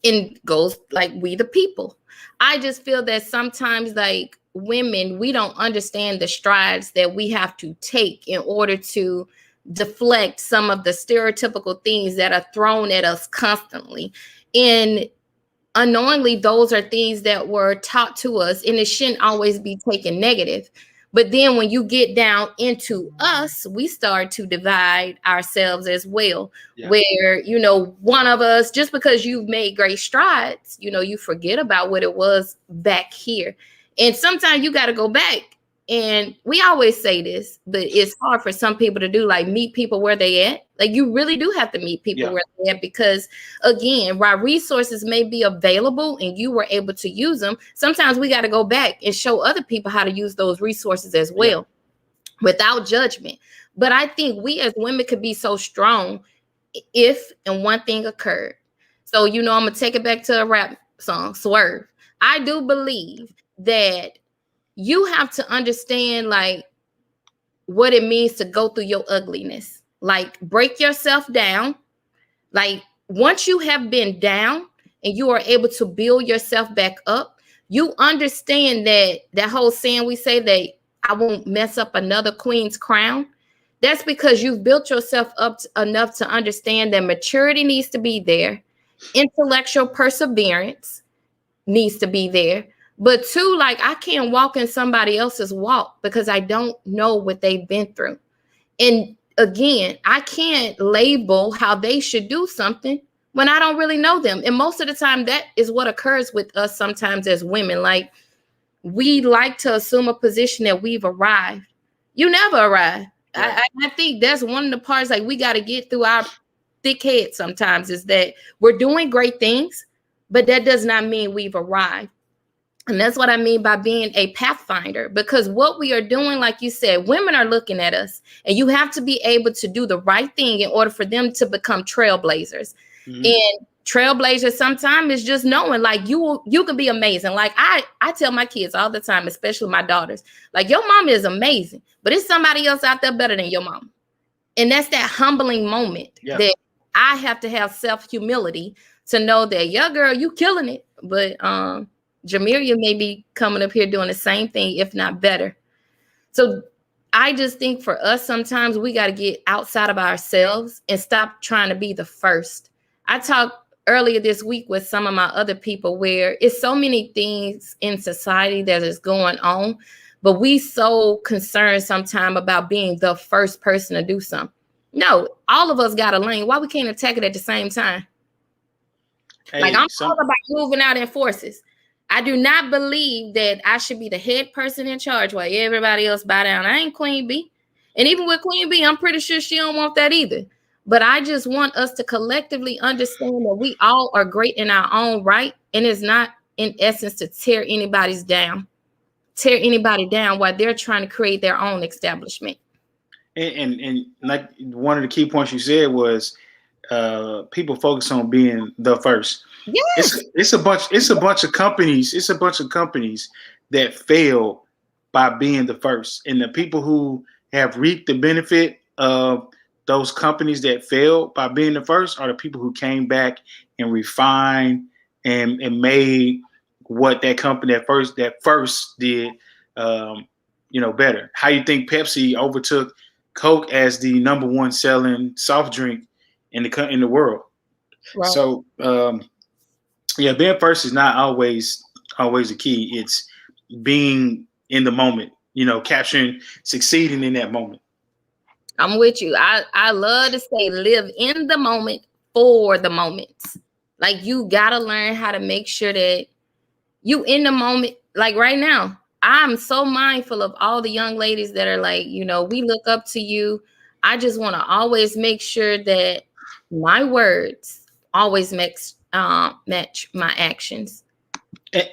And goes like we the people. I just feel that sometimes like women, we don't understand the strides that we have to take in order to deflect some of the stereotypical things that are thrown at us constantly. And unknowingly, those are things that were taught to us, and it shouldn't always be taken negative. But then when you get down into us, we start to divide ourselves as well. Yeah. Where, one of us, just because you've made great strides, you forget about what it was back here. And sometimes you got to go back. And we always say this, but it's hard for some people to do, like meet people where they at. Like you really do have to meet people where they at, because again, while resources may be available and you were able to use them, sometimes we got to go back and show other people how to use those resources as well, without judgment. But I think we as women could be so strong if and one thing occurred. So, I'm going to take it back to a rap song, Swerve. I do believe that you have to understand like what it means to go through your ugliness, like break yourself down. Like once you have been down and you are able to build yourself back up, you understand that whole saying we say that I won't mess up another queen's crown. That's because you've built yourself up enough to understand that maturity needs to be there. Intellectual perseverance needs to be there. But two, like I can't walk in somebody else's walk because I don't know what they've been through. And again, I can't label how they should do something when I don't really know them. And most of the time that is what occurs with us sometimes as women. Like we like to assume a position that we've arrived. You never arrive. Right. I think that's one of the parts like we got to get through our thick head sometimes, is that we're doing great things, but that does not mean we've arrived. And that's what I mean by being a pathfinder, because what we are doing, like you said, women are looking at us, and you have to be able to do the right thing in order for them to become trailblazers. Mm-hmm. And trailblazers sometimes is just knowing like you can be amazing. Like I tell my kids all the time, especially my daughters, like your mom is amazing, but it's somebody else out there better than your mom. And that's that humbling moment that I have to have self-humility to know that, yeah, girl, you killing it. But Jameria may be coming up here doing the same thing, if not better. So I just think for us, sometimes we got to get outside of ourselves and stop trying to be the first. I talked earlier this week with some of my other people where it's so many things in society that is going on, but we so concerned sometimes about being the first person to do something. No, all of us got a lane. Why we can't attack it at the same time? Hey, like I'm all about moving out in forces. I do not believe that I should be the head person in charge while everybody else bow down. I ain't Queen Bee. And even with Queen Bee, I'm pretty sure she don't want that either. But I just want us to collectively understand that we all are great in our own right. And it's not in essence to tear anybody down while they're trying to create their own establishment. And like one of the key points you said was people focus on being the first. Yes. It's a bunch of companies that fail by being the first. And the people who have reaped the benefit of those companies that failed by being the first are the people who came back and refined and made what that company that first did better. How you think Pepsi overtook Coke as the number one selling soft drink in the world? Right. So being first is not always the key. It's being in the moment, succeeding in that moment. I'm with you. I love to say live in the moment for the moments. Like you gotta learn how to make sure that you in the moment. Like right now, I'm so mindful of all the young ladies that are like, we look up to you. I just want to always make sure that my words always match my actions.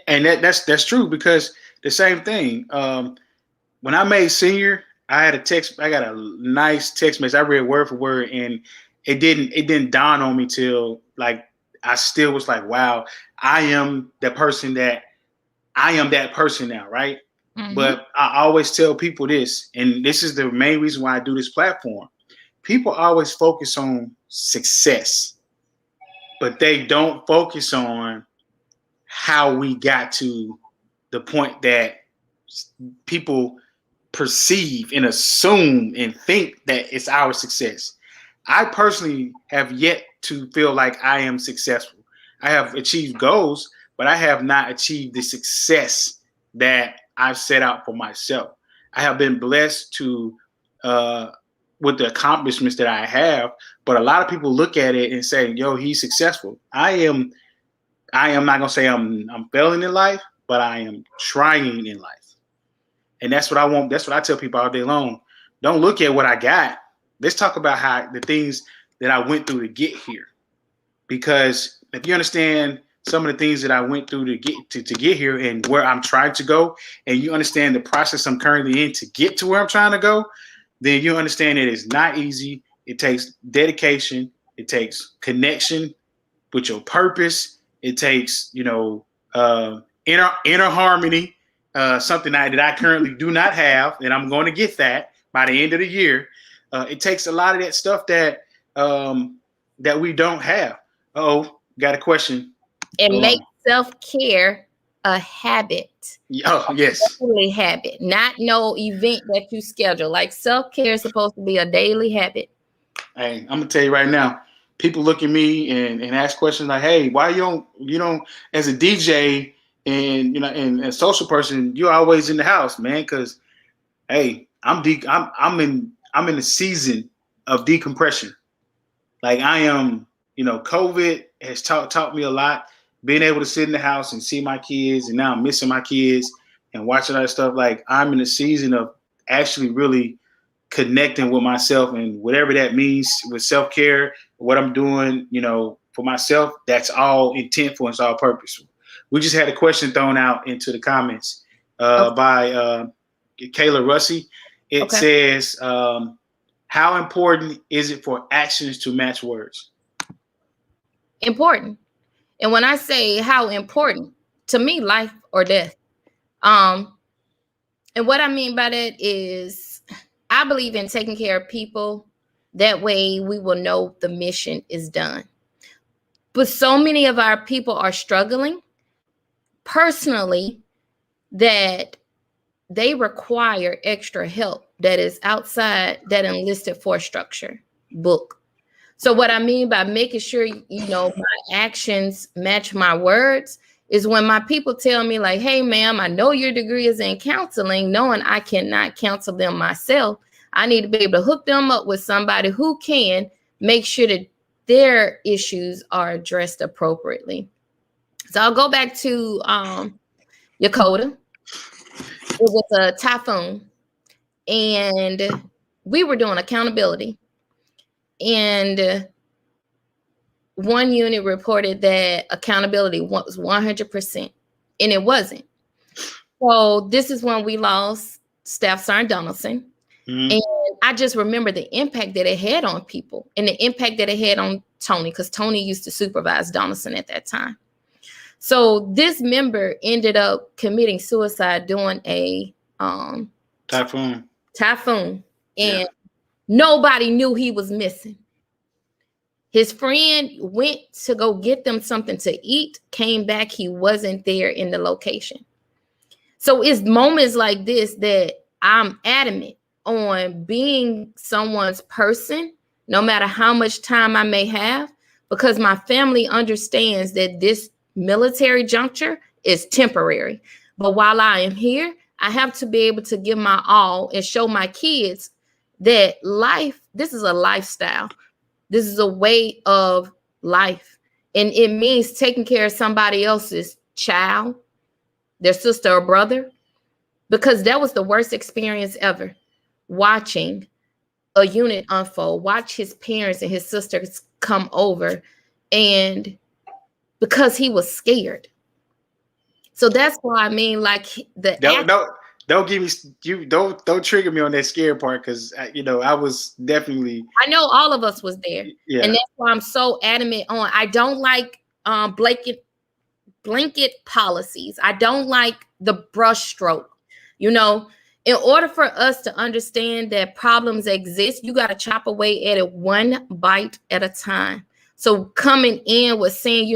And that's true, because the same thing. When I made senior, I got a nice text message. I read word for word, and it didn't dawn on me till like I still was like, wow, I am that person now, right? Mm-hmm. But I always tell people this, and this is the main reason why I do this platform. People always focus on success, but they don't focus on how we got to the point that people perceive and assume and think that it's our success. I personally have yet to feel like I am successful. I have achieved goals, but I have not achieved the success that I've set out for myself. I have been blessed to with the accomplishments that I have, but a lot of people look at it and say, "Yo, he's successful." I am not gonna say I'm failing in life, but I am trying in life. And that's what I want. That's what I tell people all day long. Don't look at what I got. Let's talk about how the things that I went through to get here. Because if you understand some of the things that I went through to get here and where I'm trying to go, and you understand the process I'm currently in to get to where I'm trying to go, then you understand that it's not easy. It takes dedication. It takes connection with your purpose. It takes, inner harmony. Something that I currently do not have, and I'm going to get that by the end of the year. It takes a lot of that stuff that we don't have. Oh, got a question. And make self-care a habit. Oh, yes. Daily habit, not no event that you schedule. Like self-care is supposed to be a daily habit. Hey, I'm gonna tell you right now. People look at me and ask questions like, "Hey, why you don't as a DJ and and a social person, you're always in the house, man?" Because hey, I'm in the season of decompression. Like I am, COVID has taught me a lot. Being able to sit in the house and see my kids, and now I'm missing my kids and watching other stuff. Like I'm in a season of actually really connecting with myself, and whatever that means with self-care, what I'm doing, for myself, that's all intentful and it's all purposeful. We just had a question thrown out into the comments by Kayla Russi. It says, how important is it for actions to match words? Important. And when I say how important, to me, life or death. And what I mean by that is I believe in taking care of people. That way we will know the mission is done. But so many of our people are struggling personally that they require extra help that is outside that enlisted force structure book. So what I mean by making sure, my actions match my words is when my people tell me like, hey, ma'am, I know your degree is in counseling, knowing I cannot counsel them myself. I need to be able to hook them up with somebody who can make sure that their issues are addressed appropriately. So I'll go back to Yokota. It was a typhoon, and we were doing accountability. And one unit reported that accountability was 100%, and it wasn't. So this is when we lost Staff Sergeant Donaldson. Mm-hmm. And I just remember the impact that it had on people and the impact that it had on Tony, because Tony used to supervise Donaldson at that time. So this member ended up committing suicide during a typhoon. And nobody knew he was missing. His friend went to go get them something to eat, came back, he wasn't there in the location. So it's moments like this that I'm adamant on being someone's person, no matter how much time I may have, because my family understands that this military juncture is temporary. But while I am here, I have to be able to give my all and show my kids that life, this is a lifestyle. This is a way of life. And it means taking care of somebody else's child, their sister or brother, because that was the worst experience ever. Watching a unit unfold, watch his parents and his sisters come over, and because he was scared. So that's why I mean, like don't give me don't trigger me on that scare part, because I was definitely. I know all of us was there, Yeah. and that's why I'm so adamant on. I don't like blanket policies. I don't like the brushstroke. In order for us to understand that problems exist, you got to chop away at it one bite at a time. So coming in with saying,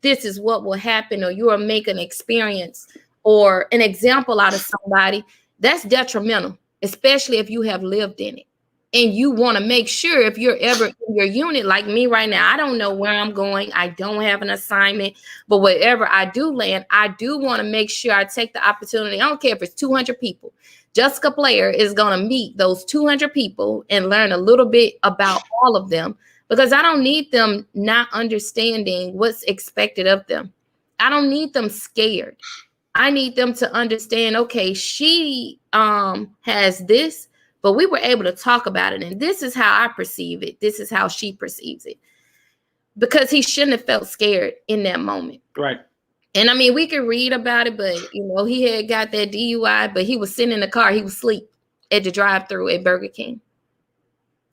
this is what will happen, or you will make an experience or an example out of somebody, that's detrimental, especially if you have lived in it. And you want to make sure, if you're ever in your unit, like me right now, I don't know where I'm going. I don't have an assignment, but wherever I do land, I do want to make sure I take the opportunity. I don't care if it's 200 people. Jessica Player is going to meet those 200 people and learn a little bit about all of them, because I don't need them not understanding what's expected of them. I don't need them scared. I need them to understand, okay, she has this, but we were able to talk about it. And this is how I perceive it. This is how she perceives it. Because he shouldn't have felt scared in that moment. Right. And I mean, we could read about it, but he had got that DUI, but he was sitting in the car. He was asleep at the drive-thru at Burger King.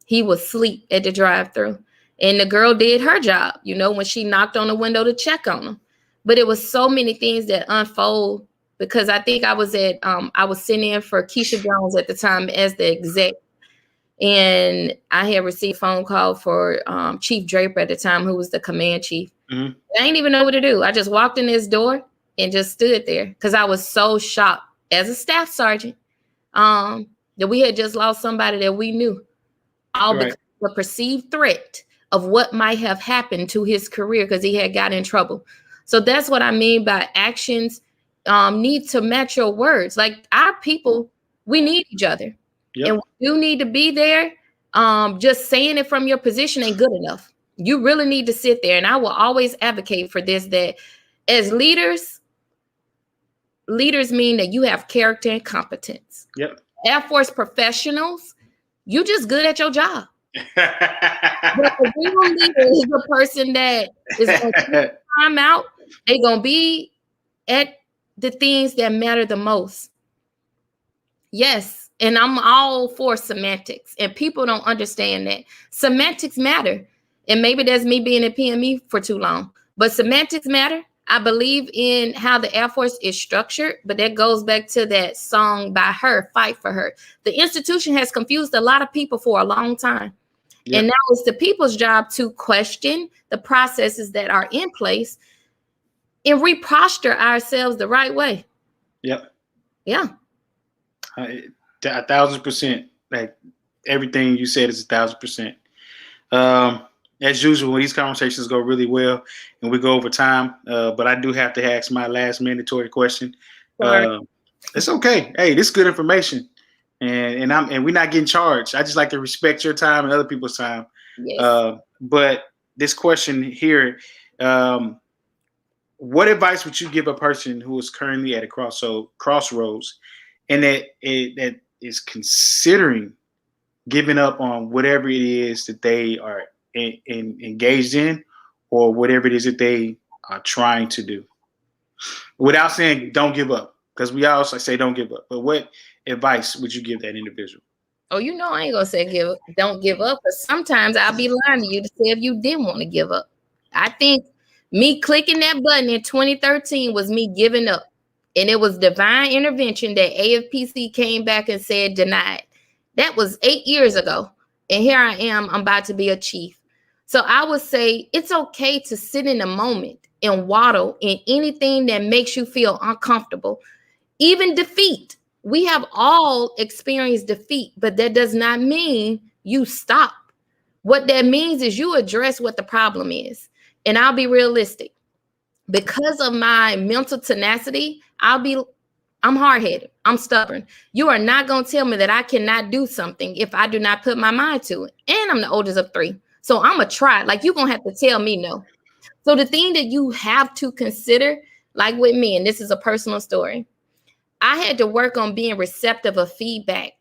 He was asleep at the drive-thru. And the girl did her job, when she knocked on the window to check on him. But it was so many things that unfold, because I think I was sitting in for Keisha Jones at the time as the exec. And I had received a phone call for Chief Draper at the time, who was the command chief. Mm-hmm. I didn't even know what to do. I just walked in this door and just stood there, because I was so shocked as a staff sergeant that we had just lost somebody that we knew, all right, because of the perceived threat of what might have happened to his career, because he had got in trouble. So that's what I mean by actions need to match your words. Like, our people, we need each other. Yep. And we do need to be there. Just saying it from your position ain't good enough. You really need to sit there. And I will always advocate for this, that as leaders mean that you have character and competence. Yep. Air Force professionals, you just good at your job. But a real leader is a person that is going to take time out. They're going to be at the things that matter the most. Yes. And I'm all for semantics, and people don't understand that semantics matter. And maybe that's me being a PME for too long, but semantics matter. I believe in how the Air Force is structured, but that goes back to that song by her, Fight for Her. The institution has confused a lot of people for a long time. Yep. And now it's the people's job to question the processes that are in place and reposture ourselves the right way. Yep. Yeah. 1,000%. Like, everything you said is 1,000%. As usual, when these conversations go really well and we go over time, but I do have to ask my last mandatory question. It's okay. Hey, this is good information, and we're not getting charged. I just like to respect your time and other people's time. Yes. But this question here, what advice would you give a person who is currently at a crossroads and that is considering giving up on whatever it is that they are engaged in, or whatever it is that they are trying to do, without saying don't give up, because we also say don't give up, but what advice would you give that individual? Oh, I ain't gonna say don't give up, but sometimes I'll be lying to you to say if you didn't want to give up. I think me clicking that button in 2013 was me giving up. And it was divine intervention that AFPC came back and said denied. That was 8 years ago. And here I am, I'm about to be a chief. So I would say it's okay to sit in a moment and waddle in anything that makes you feel uncomfortable, even defeat. We have all experienced defeat, but that does not mean you stop. What that means is you address what the problem is. And I'll be realistic. Because of my mental tenacity, I'm hard-headed. I'm stubborn. You are not going to tell me that I cannot do something if I do not put my mind to it. And I'm the oldest of 3. So I'm going to try. Like, you're going to have to tell me no. So the thing that you have to consider, like with me, and this is a personal story, I had to work on being receptive of feedback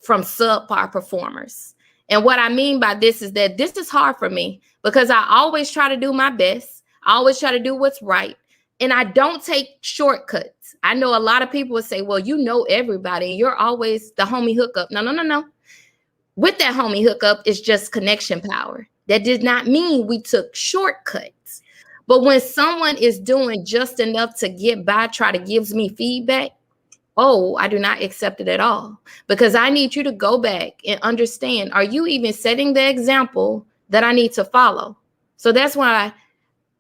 from subpar performers. And what I mean by this is that this is hard for me because I always try to do my best. I always try to do what's right. And I don't take shortcuts. I know a lot of people would say, well, you know everybody. You're always the homie hookup. No. With that homie hookup, it's just connection power. That did not mean we took shortcuts. But when someone is doing just enough to get by, gives me feedback, oh, I do not accept it at all. Because I need you to go back and understand, are you even setting the example that I need to follow? So that's why I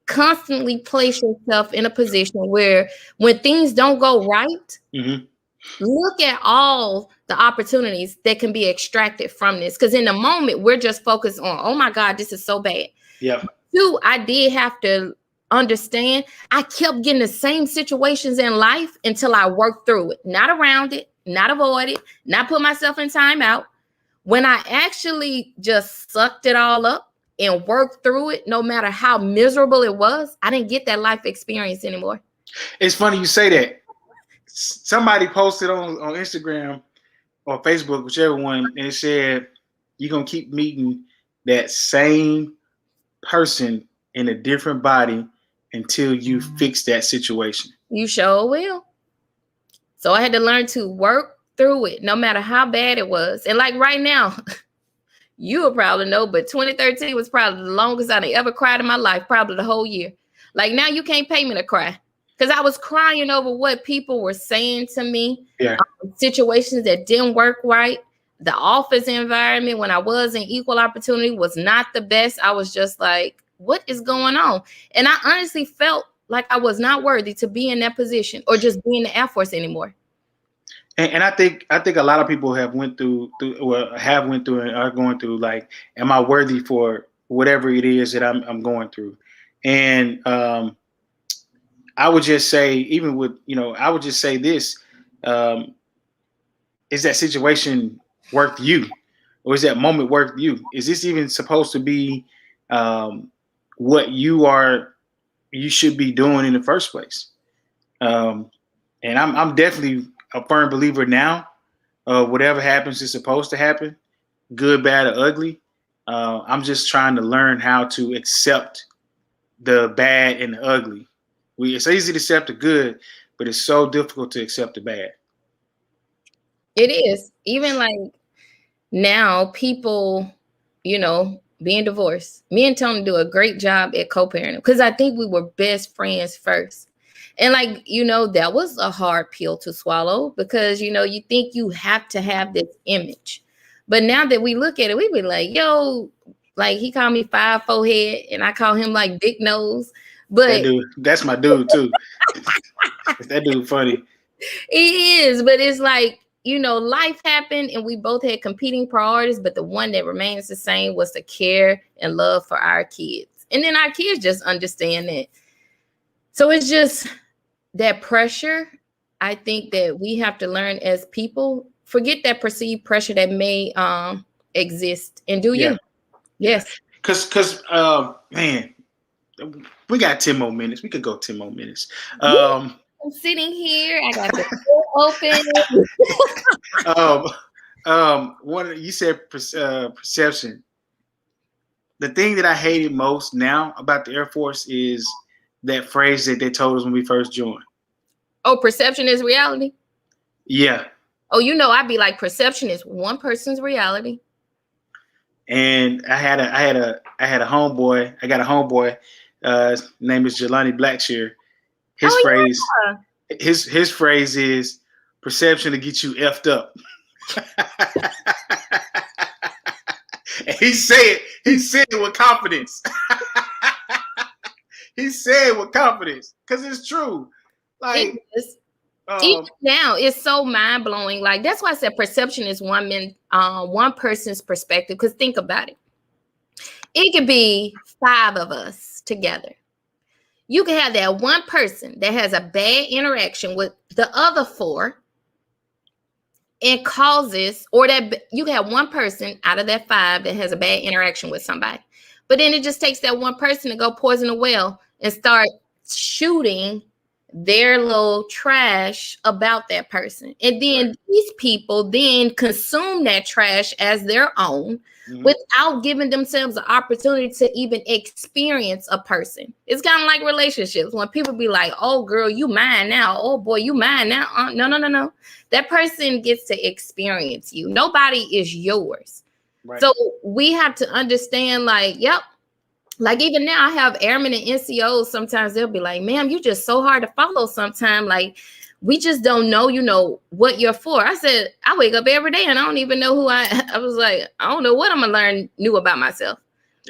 constantly place yourself in a position where when things don't go right, look at all the opportunities that can be extracted from this. Because in the moment, we're just focused on, oh my God, this is so bad. Yeah. Two, I did have to understand I kept getting the same situations in life until I worked through it, not around it, not avoid it, not put myself in timeout. When I actually just sucked it all up and worked through it, no matter how miserable it was, I didn't get that life experience anymore. It's funny you say that. Somebody posted on Instagram or Facebook, whichever one, and it said, you're going to keep meeting that same person in a different body until you fix that situation. You sure will. So I had to learn to work through it, no matter how bad it was. And like right now, you will probably know, but 2013 was probably the longest I ever cried in my life, probably the whole year. Like now you can't pay me to cry because I was crying over what people were saying to me. Yeah. Situations that didn't work right. The office environment when I was in equal opportunity was not the best. I was just like, what is going on? And I honestly felt like I was not worthy to be in that position or just be in the Air Force anymore. And I think a lot of people have went through and are going through, like, am I worthy for whatever it is that I'm going through? And I would just say, even with, I would just say this, is that situation worth you? Or is that moment worth you? Is this even supposed to be what you should be doing in the first place? And I'm definitely a firm believer now. Whatever happens is supposed to happen, good, bad, or ugly. I'm just trying to learn how to accept the bad and the ugly. It's easy to accept the good, but it's so difficult to accept the bad. It is. Even like now, people, being divorced. Me and Tony do a great job at co-parenting because I think we were best friends first. And like, that was a hard pill to swallow because, you think you have to have this image. But now that we look at it, we be like, yo, like he called me 5'4" head and I call him like big nose. But that's my dude too. That dude funny. He is, but it's like, life happened and we both had competing priorities, but the one that remains the same was the care and love for our kids. And then our kids just understand that. So it's just that pressure. I think that we have to learn as people, forget that perceived pressure that may exist and do you. Yes. Because man, we got 10 more minutes. We could go 10 more minutes. I'm sitting here. I got the door open. One, you said perception. The thing that I hated most now about the Air Force is that phrase that they told us when we first joined. Oh, perception is reality? Yeah. Oh, I'd be like, perception is one person's reality. And I had a homeboy. I got a homeboy. His name is Jelani Blackshear. His phrase, yeah. His phrase is perception to get you effed up. And he said it with confidence. He said it with confidence because it's true. Like even now, it's so mind blowing. Like that's why I said perception is one person's perspective. Because think about it. It could be 5 of us together. You can have that one person that has a bad interaction with the other 4 and causes, or that you can have one person out of that 5 that has a bad interaction with somebody. But then it just takes that one person to go poison a well and start shooting their little trash about that person. And then Right. these people then consume that trash as their own without giving themselves the opportunity to even experience a person. It's kind of like relationships. When people be like, oh, girl, you mine now. Oh, boy, you mine now. No. That person gets to experience you. Nobody is yours. Right. So we have to understand, like, yep. Like even now, I have airmen and NCOs. Sometimes they'll be like, ma'am, you're just so hard to follow sometimes. Like, we just don't know, what you're for. I said, I wake up every day and I don't even know who I was like, I don't know what I'm going to learn new about myself.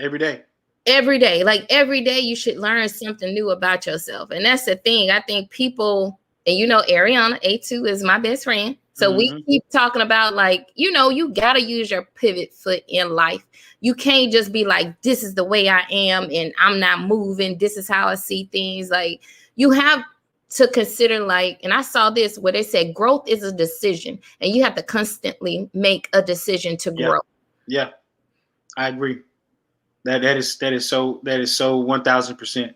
Every day. Every day. Like every day you should learn something new about yourself. And that's the thing. I think people, and Ariana, A2 is my best friend. So we keep talking about like, you got to use your pivot foot in life. You can't just be like, this is the way I am and I'm not moving. This is how I see things. Like you have to consider like, and I saw this where they said growth is a decision and you have to constantly make a decision to grow. Yeah, I agree. That is so 1000%.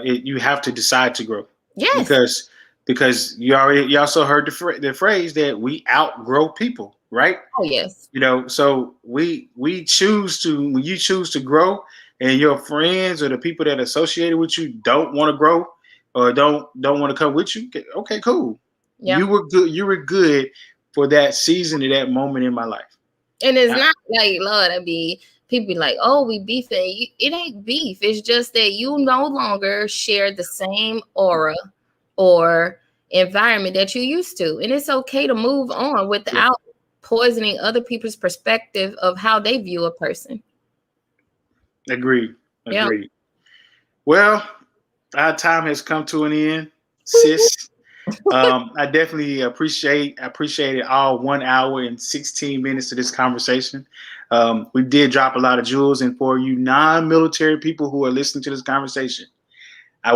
You have to decide to grow. Yes. Because you also heard the phrase that we outgrow people, right? Oh yes. So we choose to, when you choose to grow and your friends or the people that are associated with you don't want to grow or don't want to come with you. Okay, cool. Yeah. You were good for that season or that moment in my life. And it's not like, Lord, people be like, oh, we beefing. It ain't beef. It's just that you no longer share the same aura or environment that you used to. And it's okay to move on without poisoning other people's perspective of how they view a person. Agreed. Yeah. Well, our time has come to an end, sis. I definitely appreciated all 1 hour and 16 minutes of this conversation. We did drop a lot of jewels, and for you non-military people who are listening to this conversation,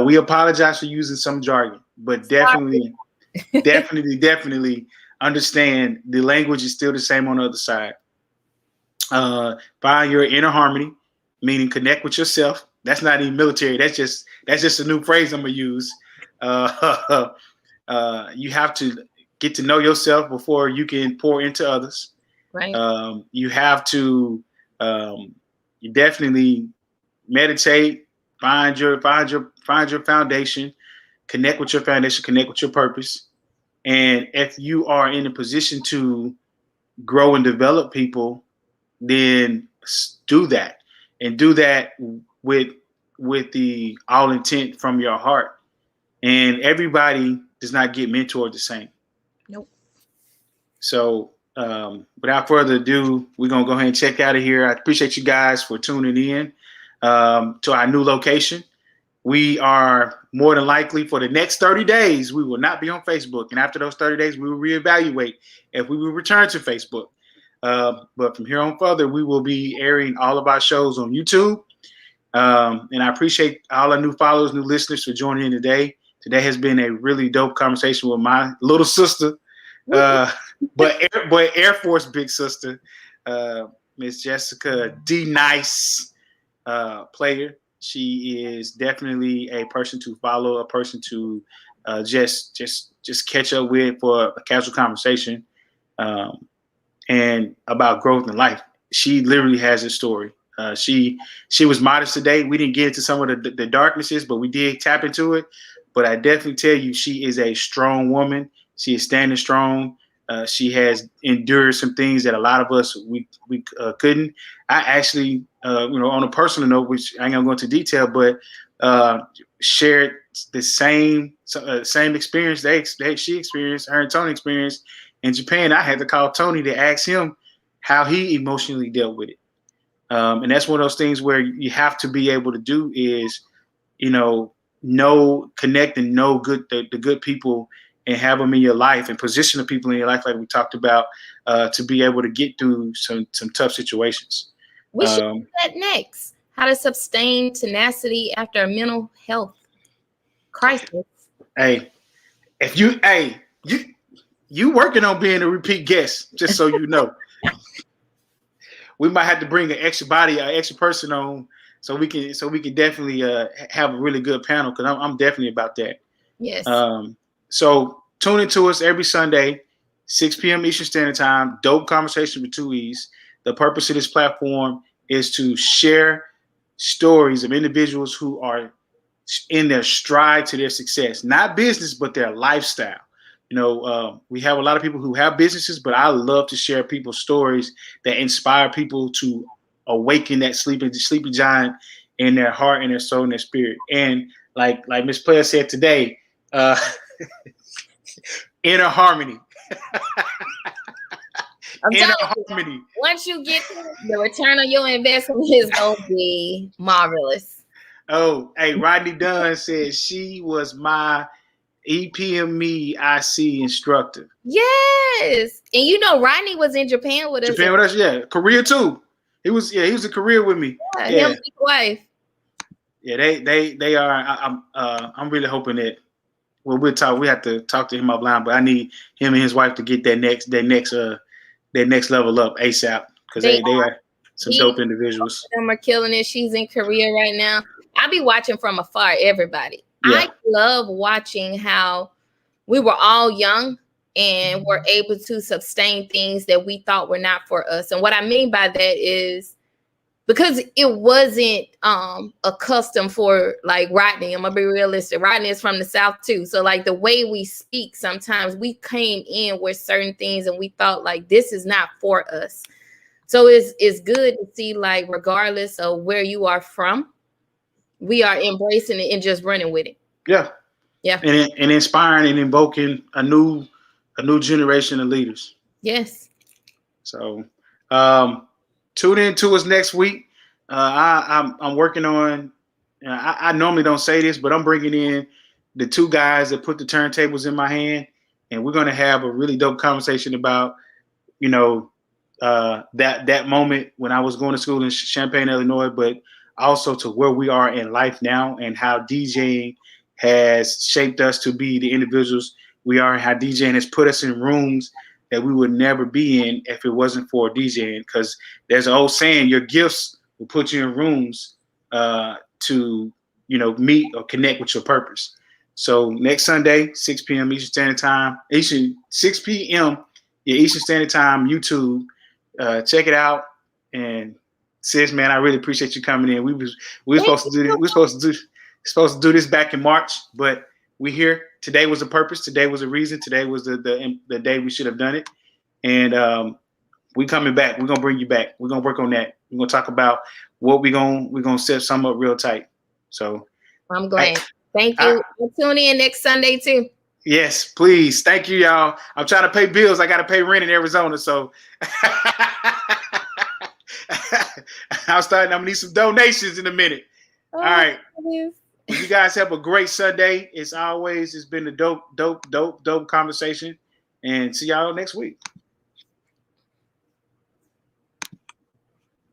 we apologize for using some jargon, but definitely understand the language is still the same on the other side. Find your inner harmony, meaning connect with yourself. That's not even military. That's just a new phrase I'm gonna use. You have to get to know yourself before you can pour into others. Right. You have to you definitely meditate. Find your foundation, connect with your foundation, connect with your purpose. And if you are in a position to grow and develop people, then do that, and do that with the all intent from your heart. And everybody does not get mentored the same. Nope. So without further ado, we're going to go ahead and check out of here. I appreciate you guys for tuning in to our new location. We are more than likely for the next 30 days, we will not be on Facebook. And after those 30 days, we will reevaluate if we will return to Facebook. But from here on further, we will be airing all of our shows on YouTube. And I appreciate all our new followers, new listeners for joining in today. Today has been a really dope conversation with my little sister, but Air Force big sister, Miss Jessica D. Nice player. She is definitely a person to follow, a person to just catch up with for a casual conversation, and about growth in life. She literally has a story. She was modest today. We didn't get into some of the darknesses, but we did tap into it. But I definitely tell you, she is a strong woman. She is standing strong. She has endured some things that a lot of us we couldn't. I actually, on a personal note, which I ain't gonna go into detail, but shared the same experience that she experienced, her and Tony experienced in Japan. I had to call Tony to ask him how he emotionally dealt with it. And that's one of those things where you have to be able to do is, connect and know the good people and have them in your life and position the people in your life, like we talked about, to be able to get through some tough situations. We should do that next. How to sustain tenacity after a mental health crisis. Hey, if you working on being a repeat guest, just so you know. We might have to bring an extra person on so we can definitely have a really good panel, because I'm definitely about that. Yes. So tune into us every Sunday, 6 p.m. Eastern Standard Time. Dope Conversation with 2 E's. The purpose of this platform is to share stories of individuals who are in their stride to their success, not business, but their lifestyle. We have a lot of people who have businesses, but I love to share people's stories that inspire people to awaken that sleeping giant in their heart and their soul and their spirit. And like Miss Player said today, inner harmony. Inner harmony. Once you get there, the return on your investment is going to be marvelous. Oh, hey, Rodney Dunn said she was my EPME IC instructor. Yes. And Rodney was in Japan with us. Yeah. Korea too. He was in Korea with me. Yeah. Him and his wife. Yeah, they are. I'm really hoping that we'll talk. We have to talk to him offline, but I need him and his wife to get that next level up ASAP, because they are some dope individuals. Them are killing it. She's in Korea right now. I be watching from afar, everybody. Yeah. I love watching how we were all young and were able to sustain things that we thought were not for us. And what I mean by that is because it wasn't accustomed for like Rodney. I'm gonna be realistic. Rodney is from the South too. So like the way we speak, sometimes we came in with certain things and we thought like this is not for us. So it's good to see, like, regardless of where you are from, we are embracing it and just running with it. Yeah. Yeah. And inspiring and invoking a new generation of leaders. Yes. So tune in to us next week. I'm working on, I normally don't say this, but I'm bringing in the two guys that put the turntables in my hand, and we're going to have a really dope conversation about, that moment when I was going to school in Champaign, Illinois, but also to where we are in life now and how DJing has shaped us to be the individuals we are, and how DJing has put us in rooms that we would never be in if it wasn't for DJing. Because there's an old saying, your gifts will put you in rooms to meet or connect with your purpose. So next Sunday, 6 p.m. Eastern Standard Time, 6 p.m. Eastern Standard Time, YouTube. Check it out. And sis, man, I really appreciate you coming in. We were supposed to do this. We're supposed to do this back in March, but we're here. Today was a purpose. Today was a reason. Today was the day we should have done it. And we coming back. We're gonna bring you back. We're gonna work on that. We're gonna talk about what we're gonna set some up real tight. So I'm glad. Thank you. We'll tune in next Sunday too. Yes, please. Thank you, y'all. I'm trying to pay bills. I got to pay rent in Arizona, so I'm gonna need some donations in a minute. All right. Well, you guys have a great Sunday. It's been a dope conversation, and see y'all next week.